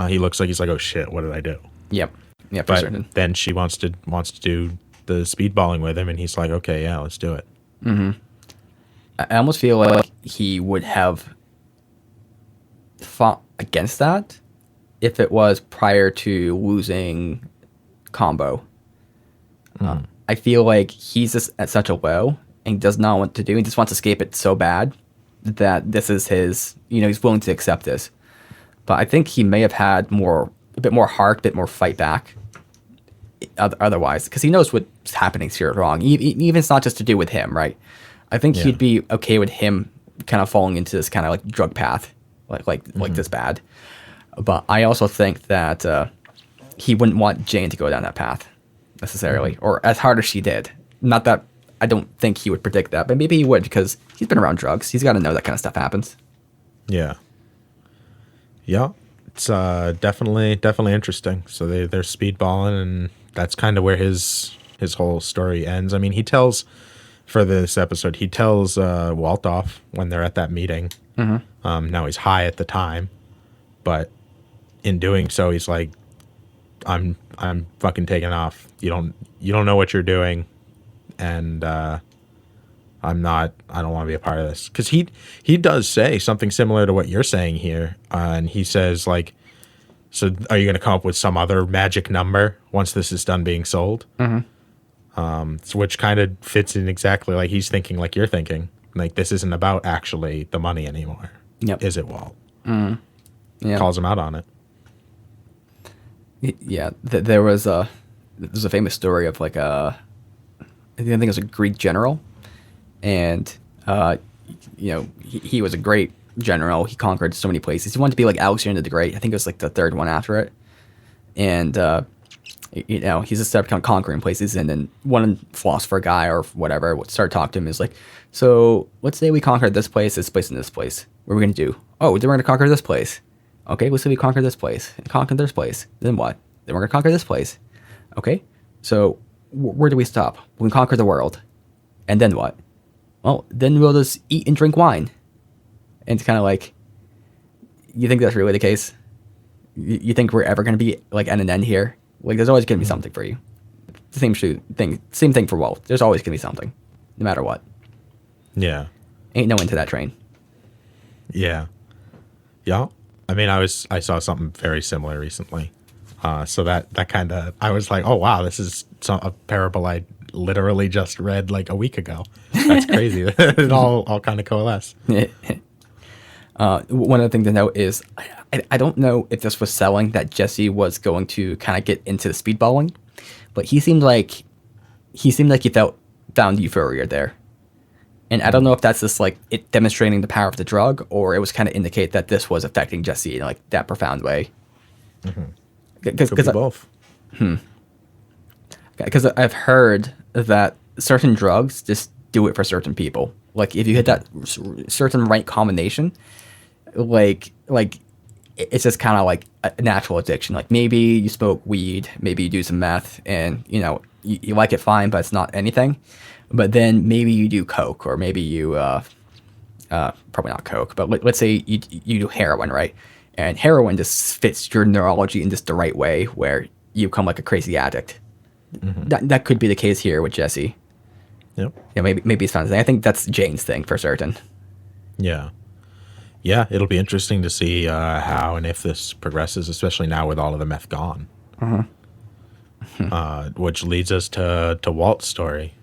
He looks like he's like, oh shit, what did I do? Yep. Yeah, for but certain. Then she wants to do the speedballing with him, and he's like, okay, yeah, let's do it. I almost feel like he would have fought against that if it was prior to losing Combo. I feel like he's just at such a low and does not want to do. He just wants to escape it so bad that this is his. He's willing to accept this. But I think he may have had a bit more heart, a bit more fight back. Otherwise, because he knows what's happening here wrong. Even it's not just to do with him, right? I think he'd be okay with him kind of falling into this kind of like drug path, like this bad. But I also think that he wouldn't want Jane to go down that path necessarily, or as hard as she did. Not that I don't think he would predict that, but maybe he would because he's been around drugs. He's got to know that kind of stuff happens. Yeah. Yeah. It's definitely interesting. So they're speedballing, and that's kind of where his whole story ends. I mean, for this episode, he tells Walt off when they're at that meeting. Now he's high at the time, but in doing so, he's like, I'm fucking taking off. You don't know what you're doing, and I don't want to be a part of this. Because he does say something similar to what you're saying here, and he says like, so are you going to come up with some other magic number once this is done being sold? Which kind of fits in exactly like he's thinking, like you're thinking. Like, this isn't about actually the money anymore. Yep. Is it, Walt? Yeah. Calls him out on it. Yeah, there's a famous story of like I think it was a Greek general, and he was a great general. He conquered so many places. He wanted to be like Alexander the Great. I think it was like the third one after it, and he's just started conquering places. And then one philosopher guy or whatever would start talking to him is like, so let's say we conquered this place, and this place. What are we gonna do? Oh, then we're gonna conquer this place. Okay, let's say we conquer this place, and conquer this place. Then what? Then we're going to conquer this place. Okay, so where do we stop? We conquer the world. And then what? Well, then we'll just eat and drink wine. And it's kind of like, you think that's really the case? You think we're ever going to be like at an end here? Like, there's always going to be something for you. Same thing for Walt. There's always going to be something, no matter what. Yeah. Ain't no end to that train. Yeah. Yeah. I mean, I saw something very similar recently. So that kind of, I was like, oh, wow, this is a parable I literally just read like a week ago. That's crazy. It all kind of coalesced. One other thing to note is, I don't know if this was selling that Jesse was going to kind of get into the speedballing, but he seemed like he found euphoria there. And I don't know if that's just like it demonstrating the power of the drug, or it was kind of indicate that this was affecting Jesse in like that profound way. Could be both. Because I've heard that certain drugs just do it for certain people. Like if you hit that certain right combination, like it's just kind of like a natural addiction. Like maybe you smoke weed, maybe you do some meth, and you like it fine, but it's not anything. But then maybe you do coke, or maybe you probably not coke, but let's say you do heroin, right? And heroin just fits your neurology in just the right way, where you become like a crazy addict. That could be the case here with Jesse. Yep. Yeah, maybe it's not his thing. I think that's Jane's thing for certain. Yeah. Yeah, it'll be interesting to see how and if this progresses, especially now with all of the meth gone. Which leads us to Walt's story.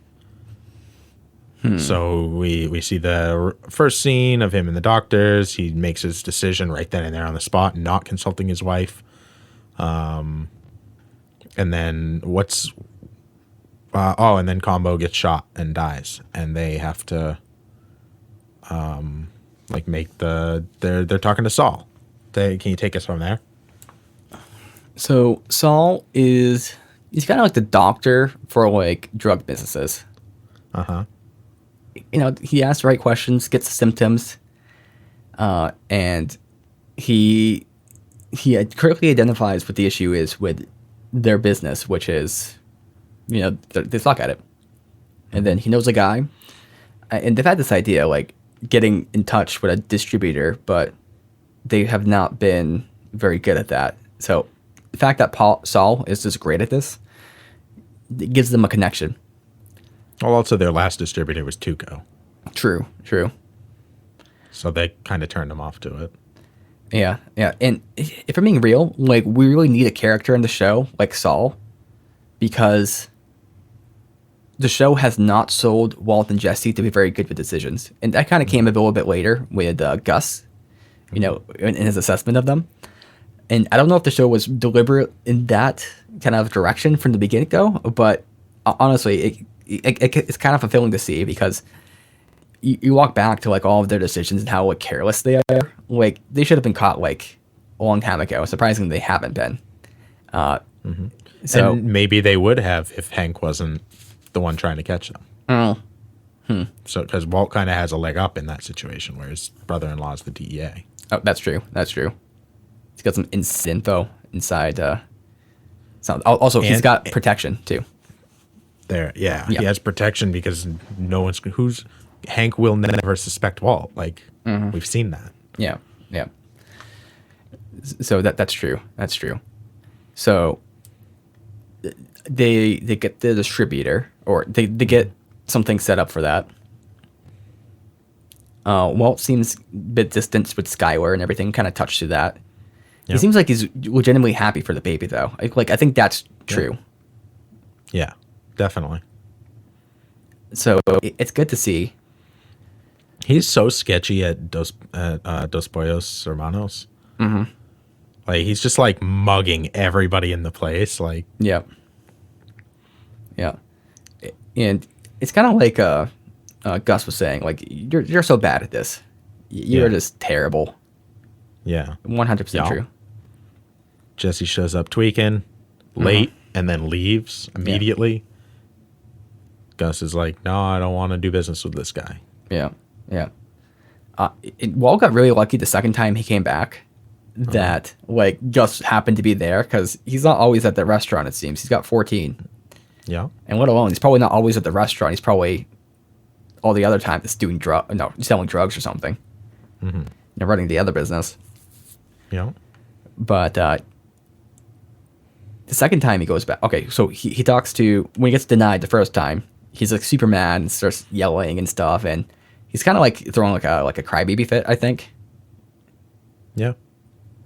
So we see the first scene of him and the doctors. He makes his decision right then and there on the spot, not consulting his wife. And then and then Combo gets shot and dies, and they have to make they're talking to Saul. Can you take us from there? So Saul he's kind of like the doctor for like drug businesses. He asks the right questions, gets the symptoms, and he correctly identifies what the issue is with their business, which is, they suck at it. And then he knows a guy, and they've had this idea, like, getting in touch with a distributor, but they have not been very good at that. So the fact that Saul is just great at this, it gives them a connection. Well, also their last distributor was Tuco. True. So they kind of turned him off to it. Yeah, yeah. And if I'm being real, like we really need a character in the show like Saul, because the show has not sold Walt and Jesse to be very good with decisions, and that kind of came a little bit later with Gus, in his assessment of them. And I don't know if the show was deliberate in that kind of direction from the beginning, go, but honestly, it's kind of fulfilling to see because you walk back to like all of their decisions and how like careless they are. Like they should have been caught like a long time ago. Surprisingly, they haven't been. So And maybe they would have if Hank wasn't the one trying to catch them. So because Walt kind of has a leg up in that situation, where his brother-in-law is the DEA. oh, that's true. That's true. He's got some info inside. Also, he's And- got protection too. Yeah, Yeah. he has protection because Hank will never suspect Walt. Like we've seen that. Yeah, yeah. So that's true. That's true. So they get the distributor, or they get something set up for that. Walt seems a bit distant with Skylar and everything, kind of touched to that. He Yep. seems like he's legitimately happy for the baby, though. I think that's true. Yeah, definitely. So it's good to see. He's so sketchy at Dos Pollos Hermanos. Mm-hmm. Like he's just like mugging everybody in the place. Like Yeah. Yeah. And it's kind of like Gus was saying, like you're so bad at this. You're Yeah. just terrible. yeah, 100% Yeah. true. Jesse shows up tweaking late and then leaves immediately. Gus is like, no, I don't want to do business with this guy. Yeah. Yeah. Walt got really lucky the second time he came back that like Gus happened to be there, because he's not always at the restaurant, it seems. He's got 14. Yeah. And let alone, he's probably not always at the restaurant. He's probably all the other time just doing selling drugs or something. Running the other business. Yeah. But the second time he goes back, okay, so he talks to, when he gets denied the first time, he's like super mad and starts yelling and stuff, and he's kind of like throwing like a crybaby fit, I think. Yeah.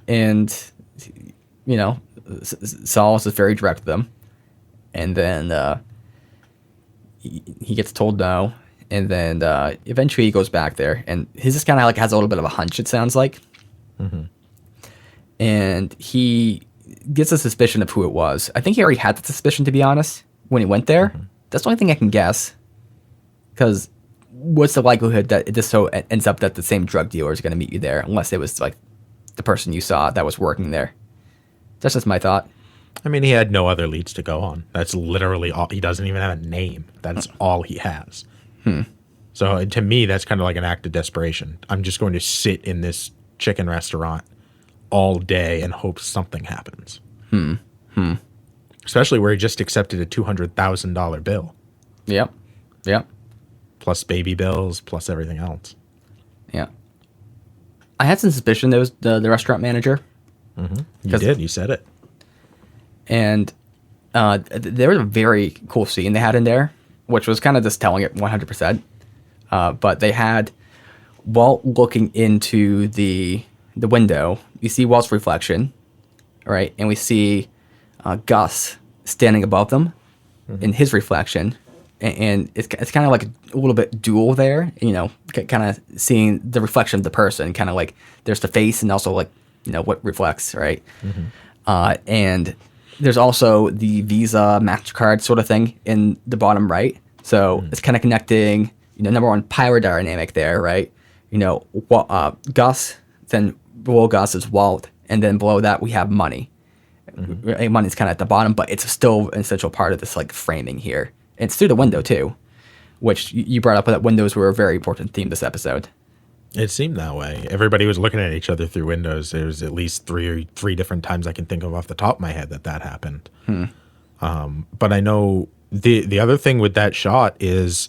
And Saul's just very direct with them, and then he gets told no, and then eventually he goes back there, and he's just kind of like has a little bit of a hunch, it sounds like. And he gets a suspicion of who it was. I think he already had the suspicion, to be honest, when he went there. That's the only thing I can guess, because what's the likelihood that it just so ends up that the same drug dealer is going to meet you there, unless it was like the person you saw that was working there. That's just my thought. I mean, he had no other leads to go on. That's literally all. He doesn't even have a name. That's all he has. So to me, that's kind of like an act of desperation. I'm just going to sit in this chicken restaurant all day and hope something happens. Especially where he just accepted a $200,000 bill, Yep. Yep. plus baby bills, plus everything else. Yeah. I had some suspicion that was the restaurant manager. You 'Cause- did. You said it. And there was a very cool scene they had in there, which was kind of just telling it 100%. But they had Walt looking into the window. You see Walt's reflection, right? And we see Gus standing above them in his reflection. And it's kind of like a little bit dual there, kind of seeing the reflection of the person, kind of like there's the face and also like, what reflects, right? And there's also the Visa MasterCard sort of thing in the bottom right. So it's kind of connecting, number one, power dynamic there, right? Gus, then below Gus is Walt, and then below that we have money. Money's kind of at the bottom, but it's still an essential part of this like framing here. And it's through the window too, which you brought up that windows were a very important theme this episode. It seemed that way. Everybody was looking at each other through windows. There's at least three different times I can think of off the top of my head that happened. But I know the other thing with that shot is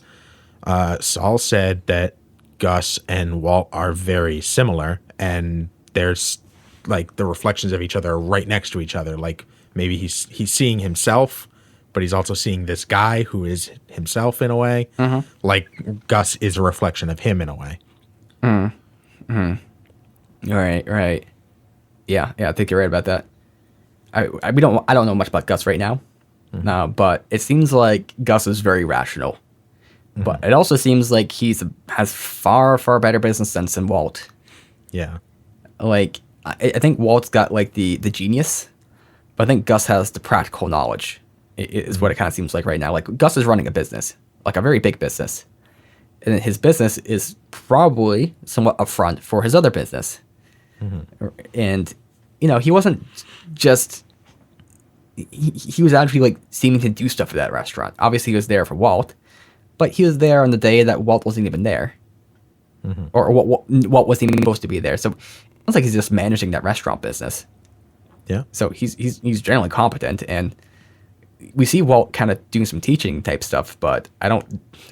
Saul said that Gus and Walt are very similar, and there's like the reflections of each other are right next to each other. Like maybe he's seeing himself, but he's also seeing this guy who is himself in a way. Like Gus is a reflection of him in a way. Right. Yeah, I think you're right about that. I don't know much about Gus right now, but it seems like Gus is very rational. But it also seems like has far better business sense than Walt. Yeah. Like I think Walt's got like the genius, but I think Gus has the practical knowledge. Is what it kind of seems like right now. Like Gus is running a business, like a very big business, and his business is probably somewhat upfront for his other business. And he wasn't just he was actually like seeming to do stuff for that restaurant. Obviously, he was there for Walt, but he was there on the day that Walt wasn't even there, or Walt wasn't even supposed to be there. So it sounds like he's just managing that restaurant business. Yeah. So he's generally competent, and we see Walt kind of doing some teaching type stuff, but I don't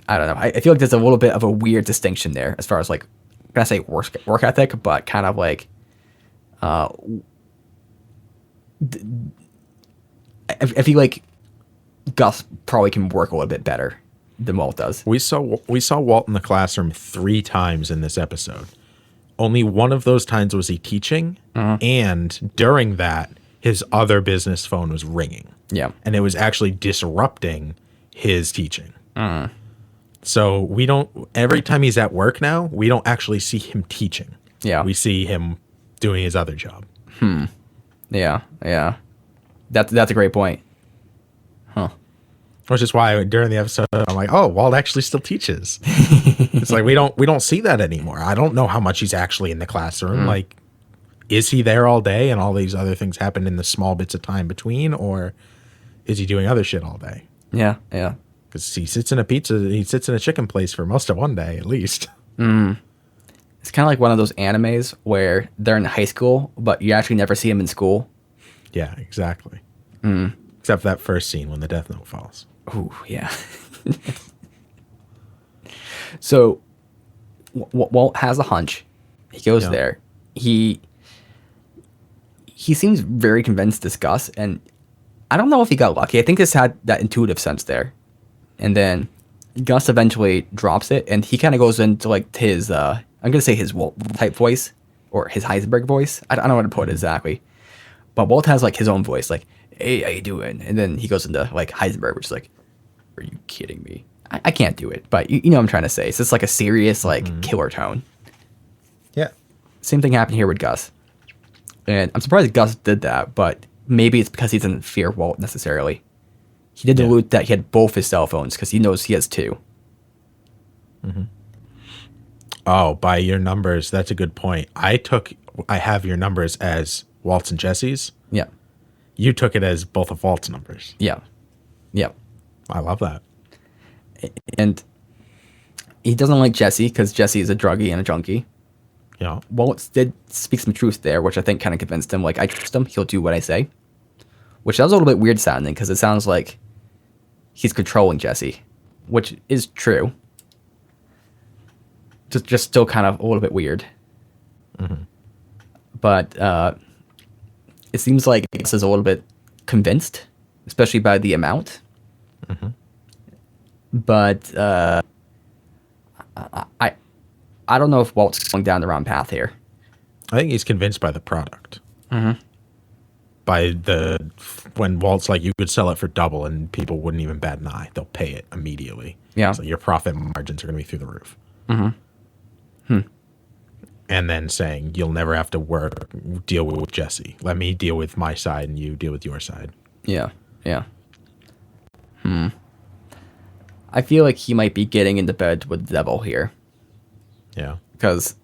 know. I feel like there's a little bit of a weird distinction there as far as like, I'm gonna say work ethic, but kind of like, I feel like Gus probably can work a little bit better than Walt does. We saw Walt in the classroom 3 times in this episode. Only one of those times was he teaching, and during that, his other business phone was ringing. Yeah. And it was actually disrupting his teaching. So every time he's at work now, we don't actually see him teaching. Yeah. We see him doing his other job. Yeah. That's a great point. Which is why during the episode, I'm like, oh, Walt actually still teaches. It's like, we don't see that anymore. I don't know how much he's actually in the classroom. Like, is he there all day and all these other things happen in the small bits of time between, or is he doing other shit all day? Yeah. Because he sits in a chicken place for most of one day, at least. It's kind of like one of those animes where they're in high school, but you actually never see them in school. Yeah, exactly. Except for that first scene when the Death Note falls. Ooh, yeah. So Walt has a hunch. He goes there. He seems very convinced this Gus, and I don't know if he got lucky. I think this had that intuitive sense there. And then Gus eventually drops it, and he kind of goes into like his, I'm going to say his Walt type voice, or his Heisenberg voice. I don't know how to put it exactly. But Walt has like his own voice, like, hey, how you doing? And then he goes into like Heisenberg, which is like, are you kidding me? I can't do it, but you know what I'm trying to say. So it's like a serious, like, killer tone. Yeah. Same thing happened here with Gus. And I'm surprised Gus did that, but maybe it's because he doesn't fear Walt necessarily. He did allude that he had both his cell phones because he knows he has 2. Oh, by your numbers, that's a good point. I have your numbers as Walt's and Jesse's. Yeah. You took it as both of Walt's numbers. Yeah. I love that. And he doesn't like Jesse because Jesse is a druggie and a junkie. Yeah. Walt did speak some truth there, which I think kind of convinced him, like, I trust him, he'll do what I say. Which sounds a little bit weird sounding because it sounds like he's controlling Jesse, which is true. Just still kind of a little bit weird. But it seems like this is a little bit convinced, especially by the amount. But I don't know if Walt's going down the wrong path here. I think he's convinced by the product. By when Walt's like, you could sell it for double and people wouldn't even bat an eye. They'll pay it immediately. Yeah. So your profit margins are going to be through the roof. And then saying, you'll never have to deal with Jesse. Let me deal with my side and you deal with your side. Yeah. I feel like he might be getting into bed with the devil here. Yeah. Because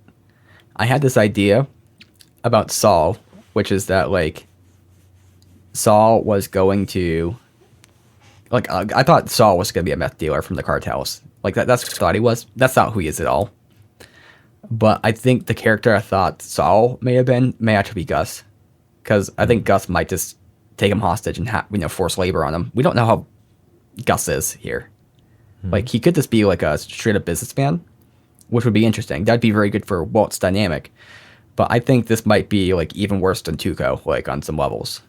I had this idea about Saul, which is that, like, Saul was going to... Like, I thought Saul was going to be a meth dealer from the cartels. Like, that's what I thought he was. That's not who he is at all. But I think the character I thought Saul may actually be Gus. Because I think Gus might just take him hostage and force labor on him. We don't know how Gus is here. Like, he could just be like a straight-up businessman, which would be interesting. That'd be very good for Walt's dynamic. But I think this might be, like, even worse than Tuco, like, on some levels.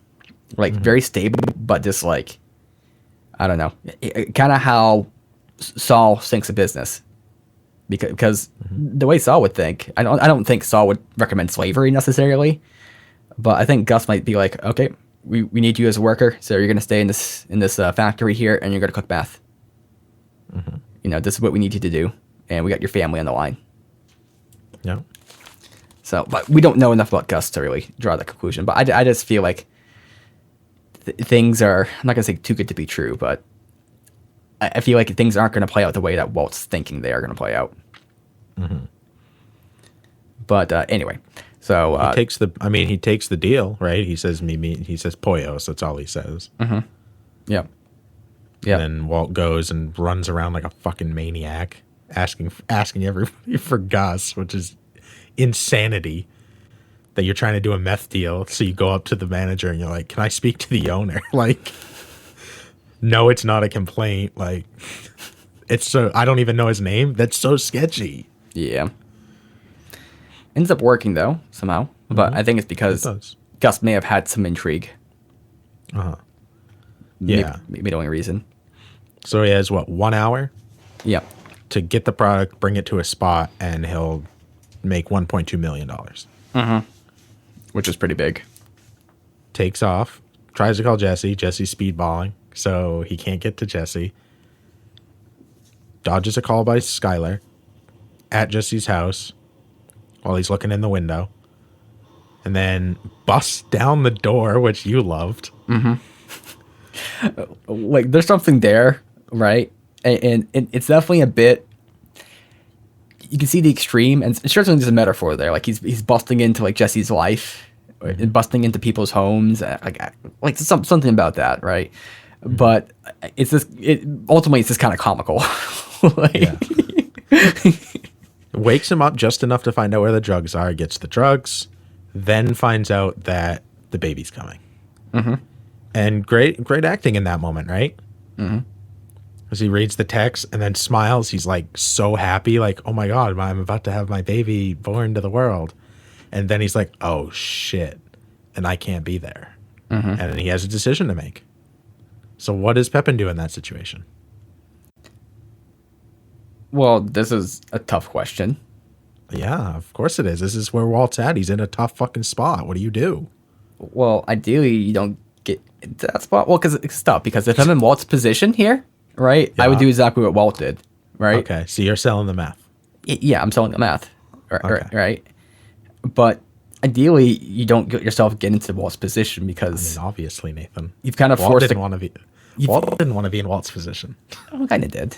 Like, very stable, but just, like, I don't know. Kind of how Saul thinks of business. Because the way Saul would think, I don't think Saul would recommend slavery necessarily. But I think Gus might be like, okay, we need you as a worker, so you're gonna stay in this factory here, and you're gonna cook meth. This is what we need you to do, and we got your family on the line. Yeah. So, but we don't know enough about Gus to really draw that conclusion. But I just feel like things are, I'm not gonna say too good to be true, but I feel like things aren't gonna play out the way that Walt's thinking they are gonna play out. But anyway, so he takes the deal, right? He says he says pollos. That's all he says. Yeah. And then Walt goes and runs around like a fucking maniac, asking everybody for Gus, which is insanity. That you're trying to do a meth deal, so you go up to the manager and you're like, "Can I speak to the owner?" Like, no, it's not a complaint. Like, it's so I don't even know his name. That's so sketchy. Yeah. Ends up working though somehow, but I think it's because Gus may have had some intrigue. Yeah, maybe the only reason. So he has 1 hour? Yeah. To get the product, bring it to a spot, and he'll make $1.2 million. Which is pretty big. Takes off, tries to call Jesse. Jesse's speedballing, so he can't get to Jesse. Dodges a call by Skylar at Jesse's house while he's looking in the window. And then busts down the door, which you loved. Like, there's something there, right? And it's definitely a bit. You can see the extreme, and certainly there's a metaphor there. Like he's busting into like Jesse's life, and busting into people's homes, like something about that, right? But it's this. Ultimately, it's just kind of comical. Wakes him up just enough to find out where the drugs are. Gets the drugs, then finds out that the baby's coming. And great acting in that moment, right? As he reads the text and then smiles, he's like so happy, like, oh my God, I'm about to have my baby born to the world. And then he's like, oh shit, and I can't be there. And then he has a decision to make. So what does Pepin do in that situation? Well, this is a tough question. Yeah, of course it is. This is where Walt's at. He's in a tough fucking spot. What do you do? Well, ideally, you don't get into that spot. Well, because it's tough. Because if I'm in Walt's position here, right, I would do exactly what Walt did, right? Okay, so you're selling the meth. Yeah, I'm selling the meth, right? But ideally, you don't get into Walt's position because obviously, Nathan, you've kind of Walt forced. Didn't want to be. Walt didn't want to be in Walt's position. I kind of did.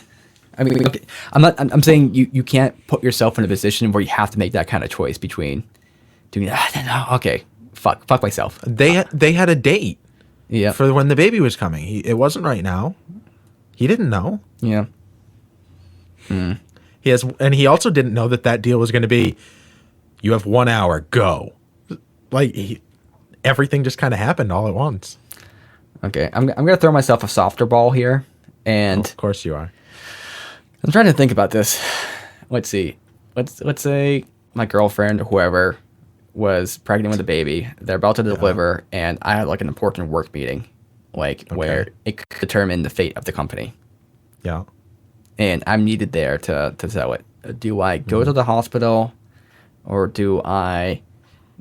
I mean, okay, I'm saying you can't put yourself in a position where you have to make that kind of choice between doing that. Okay, fuck myself. They had a date. Yeah. For when the baby was coming. It wasn't right now. He didn't know. Yeah. He also didn't know that deal was going to be, you have 1 hour, go. Like everything just kind of happened all at once. Okay, I'm gonna throw myself a softer ball here, and of course you are. I'm trying to think about this. Let's see. Let's say my girlfriend or whoever was pregnant with a baby. They're about to deliver, and I had like an important work meeting, where it could determine the fate of the company. Yeah. And I'm needed there to sell it. Do I go to the hospital, or do I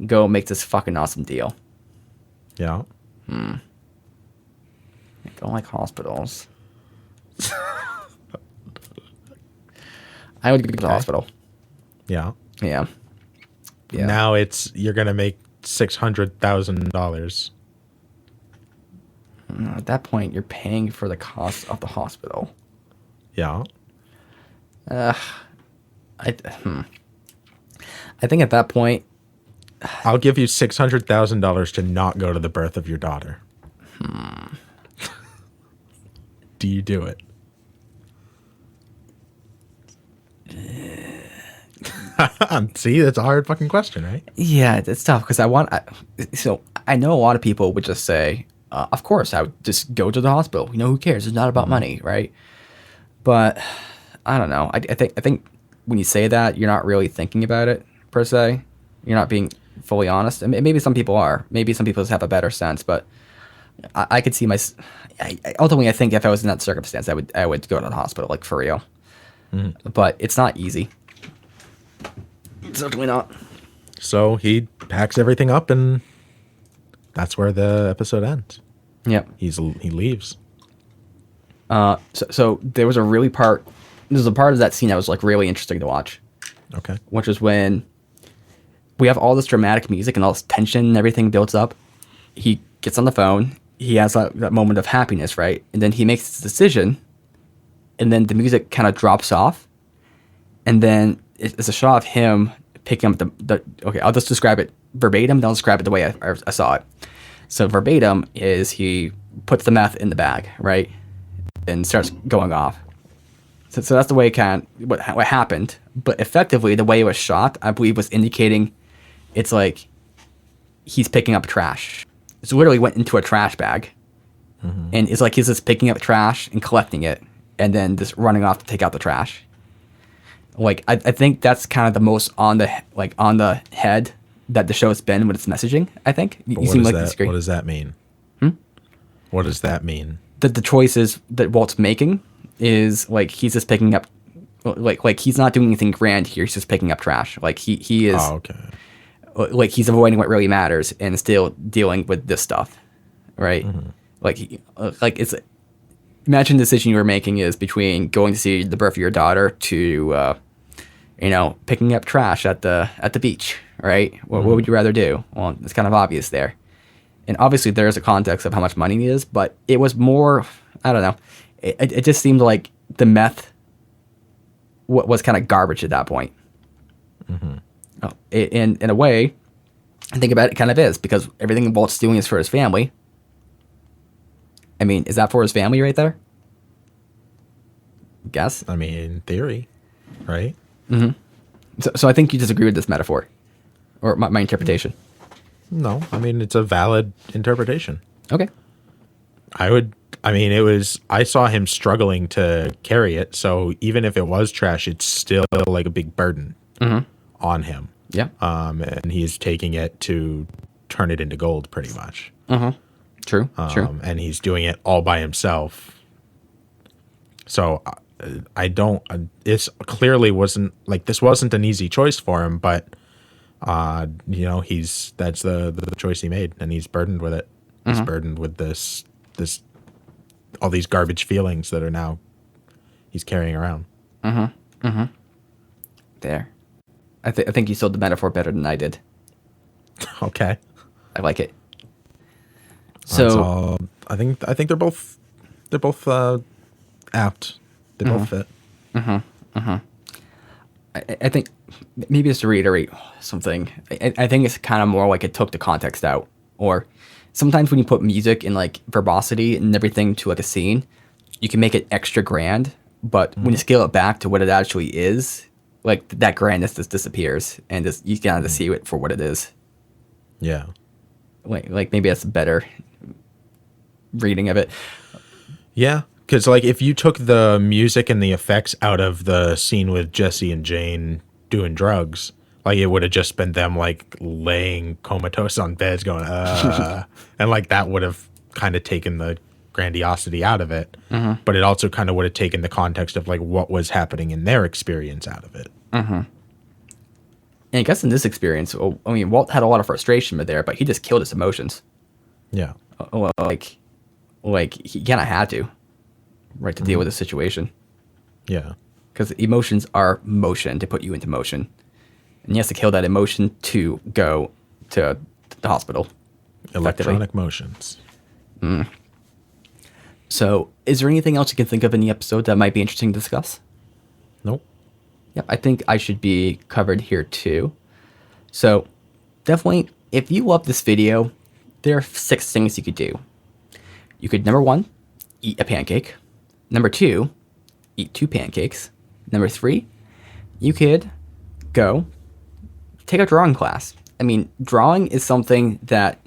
go make this fucking awesome deal? Yeah. I don't like hospitals. I would go to the hospital. Yeah. Yeah. Now you're gonna make $600,000. At that point, you're paying for the cost of the hospital. Yeah. I think at that point, I'll give you $600,000 to not go to the birth of your daughter. Do you do it? See, that's a hard fucking question, right? Yeah, it's tough because I know a lot of people would just say, of course, I would just go to the hospital. Who cares? It's not about money, right? But I don't know. I think when you say that, you're not really thinking about it per se. You're not being fully honest. And maybe some people are. Maybe some people just have a better sense. But I could see ultimately, I think if I was in that circumstance, I would go to the hospital, like for real. But it's not easy. Certainly not. So he packs everything up and that's where the episode ends. Yep. He leaves. So there was there's a part of that scene that was like really interesting to watch. Okay. Which is when we have all this dramatic music and all this tension and everything builds up. He gets on the phone. He has that moment of happiness, right? And then he makes his decision. And then the music kind of drops off. And then it's a shot of him picking up okay, I'll just describe it verbatim. Then I'll describe it the way I saw it. So verbatim is he puts the meth in the bag, right? And starts going off. So that's the way what happened. But effectively, the way it was shot, I believe, was indicating it's like he's picking up trash. It literally went into a trash bag. Mm-hmm. And it's like he's just picking up trash and collecting it and then just running off to take out the trash. Like, I think that's kind of the most on the head that the show has been with its messaging, I think. You seem like you disagree. What does that mean? What does that mean? That the choices that Walt's making is like he's just picking up, like he's not doing anything grand here. He's just picking up trash. Like he is. Oh, okay. Like he's avoiding what really matters and still dealing with this stuff, right? Mm-hmm. Like it's. Imagine the decision you were making is between going to see the birth of your daughter to, picking up trash at the beach, right? What would you rather do? Well, it's kind of obvious there. And obviously there is a context of how much money it is, but it was more, I don't know. It just seemed like the meth was kind of garbage at that point. Mm-hmm. In a way, I think about it, kind of is, because everything Walt's doing is for his family. I mean, is that for his family right there? Guess. I mean, in theory, right? Mm-hmm. So I think you disagree with this metaphor, or my interpretation. No, I mean, it's a valid interpretation. Okay. I saw him struggling to carry it, so even if it was trash, it's still like a big burden on him. Yeah. And he's taking it to turn it into gold, pretty much. Mm-hmm. True. And he's doing it all by himself. So this clearly wasn't an easy choice for him, but that's the choice he made, and he's burdened with it. Mm-hmm. He's burdened with this all these garbage feelings that are now he's carrying around. Mm-hmm. Mm-hmm. There. I think you sold the metaphor better than I did. Okay. I like it. So I think they're both apt. They both fit. Mm-hmm. Mm-hmm. I think maybe just to reiterate something, I think it's kind of more like it took the context out. Or sometimes when you put music and like verbosity and everything to like a scene, you can make it extra grand. But when you scale it back to what it actually is, like that grandness just disappears, and just you kind of see it for what it is. Yeah. Like maybe that's a better reading of it. Yeah. Because, like, if you took the music and the effects out of the scene with Jesse and Jane doing drugs, like, it would have just been them, like, laying comatose on beds going, and, like, that would have kind of taken the grandiosity out of it. Mm-hmm. But it also kind of would have taken the context of, like, what was happening in their experience out of it. Mm-hmm. And I guess in this experience, I mean, Walt had a lot of frustration there, but he just killed his emotions. Yeah. Like he kind of had to. Right, to deal with the situation. Yeah. Because emotions are motion to put you into motion. And he has to kill that emotion to go to the hospital. Electronic motions. Mm. So, is there anything else you can think of in the episode that might be interesting to discuss? Nope. Yep, I think I should be covered here too. So, definitely, if you love this video, there are 6 things you could do. You could, number 1, eat a pancake. Number 2, eat 2 pancakes. Number 3, you could go take a drawing class. I mean, drawing is something that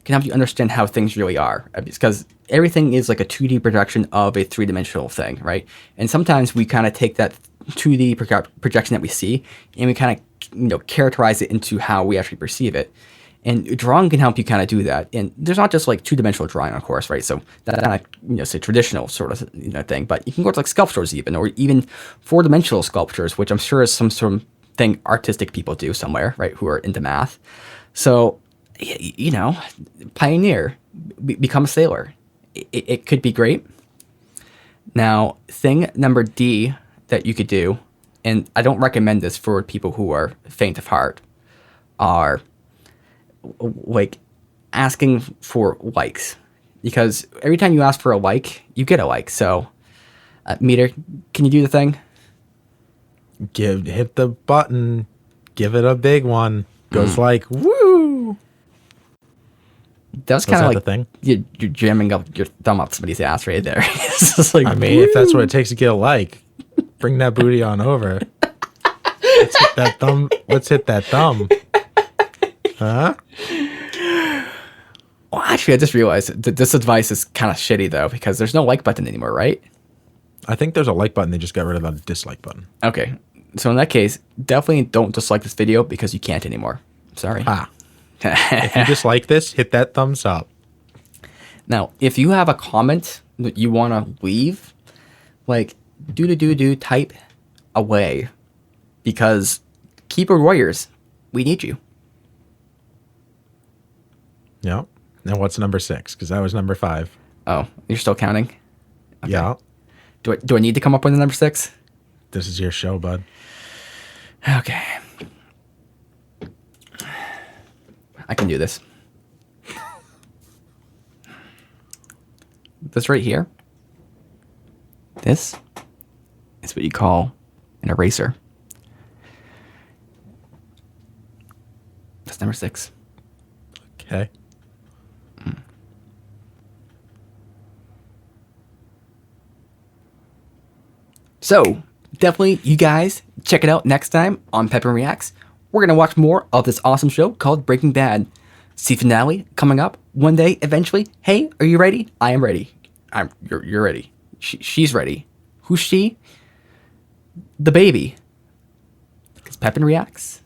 can help you understand how things really are, because everything is like a 2D projection of a 3-dimensional thing, right? And sometimes we kind of take that 2D projection that we see and we kind of characterize it into how we actually perceive it. And drawing can help you kind of do that. And there's not just like 2-dimensional drawing, of course, right? So that's kind of, say traditional sort of thing, but you can go to like sculptures even, or even 4-dimensional sculptures, which I'm sure is some sort of thing artistic people do somewhere, right? Who are into math. So you know, pioneer, become a sailor. It could be great. Now, thing number D that you could do, and I don't recommend this for people who are faint of heart, are like asking for likes. Because every time you ask for a like, you get a like. So, Meader, can you do the thing? Hit the button, give it a big one. Goes like, woo! That was kind of like the thing? you're jamming up your thumb up somebody's ass right there. It's just like, I mean, if that's what it takes to get a like, bring that booty on over. Let's hit that thumb. Let's hit that thumb. Huh? Well, actually, I just realized that this advice is kind of shitty, though, because there's no like button anymore, right? I think there's a like button. They just got rid of the dislike button. Okay. So in that case, definitely don't dislike this video because you can't anymore. Sorry. If you dislike this, hit that thumbs up. Now, if you have a comment that you want to leave, like, type away. Because keyboard warriors, we need you. Yeah. Now what's number 6? Because that was number 5. Oh, you're still counting? Okay. Yeah. Do I need to come up with a number 6? This is your show, bud. Okay. I can do this. This right here. This is what you call an eraser. That's number 6. Okay. So, definitely, you guys, check it out next time on Pepin Reacts. We're going to watch more of this awesome show called Breaking Bad. See finale coming up one day, eventually. Hey, are you ready? I am ready. You're ready. She's ready. Who's she? The baby. Because Pepin Reacts.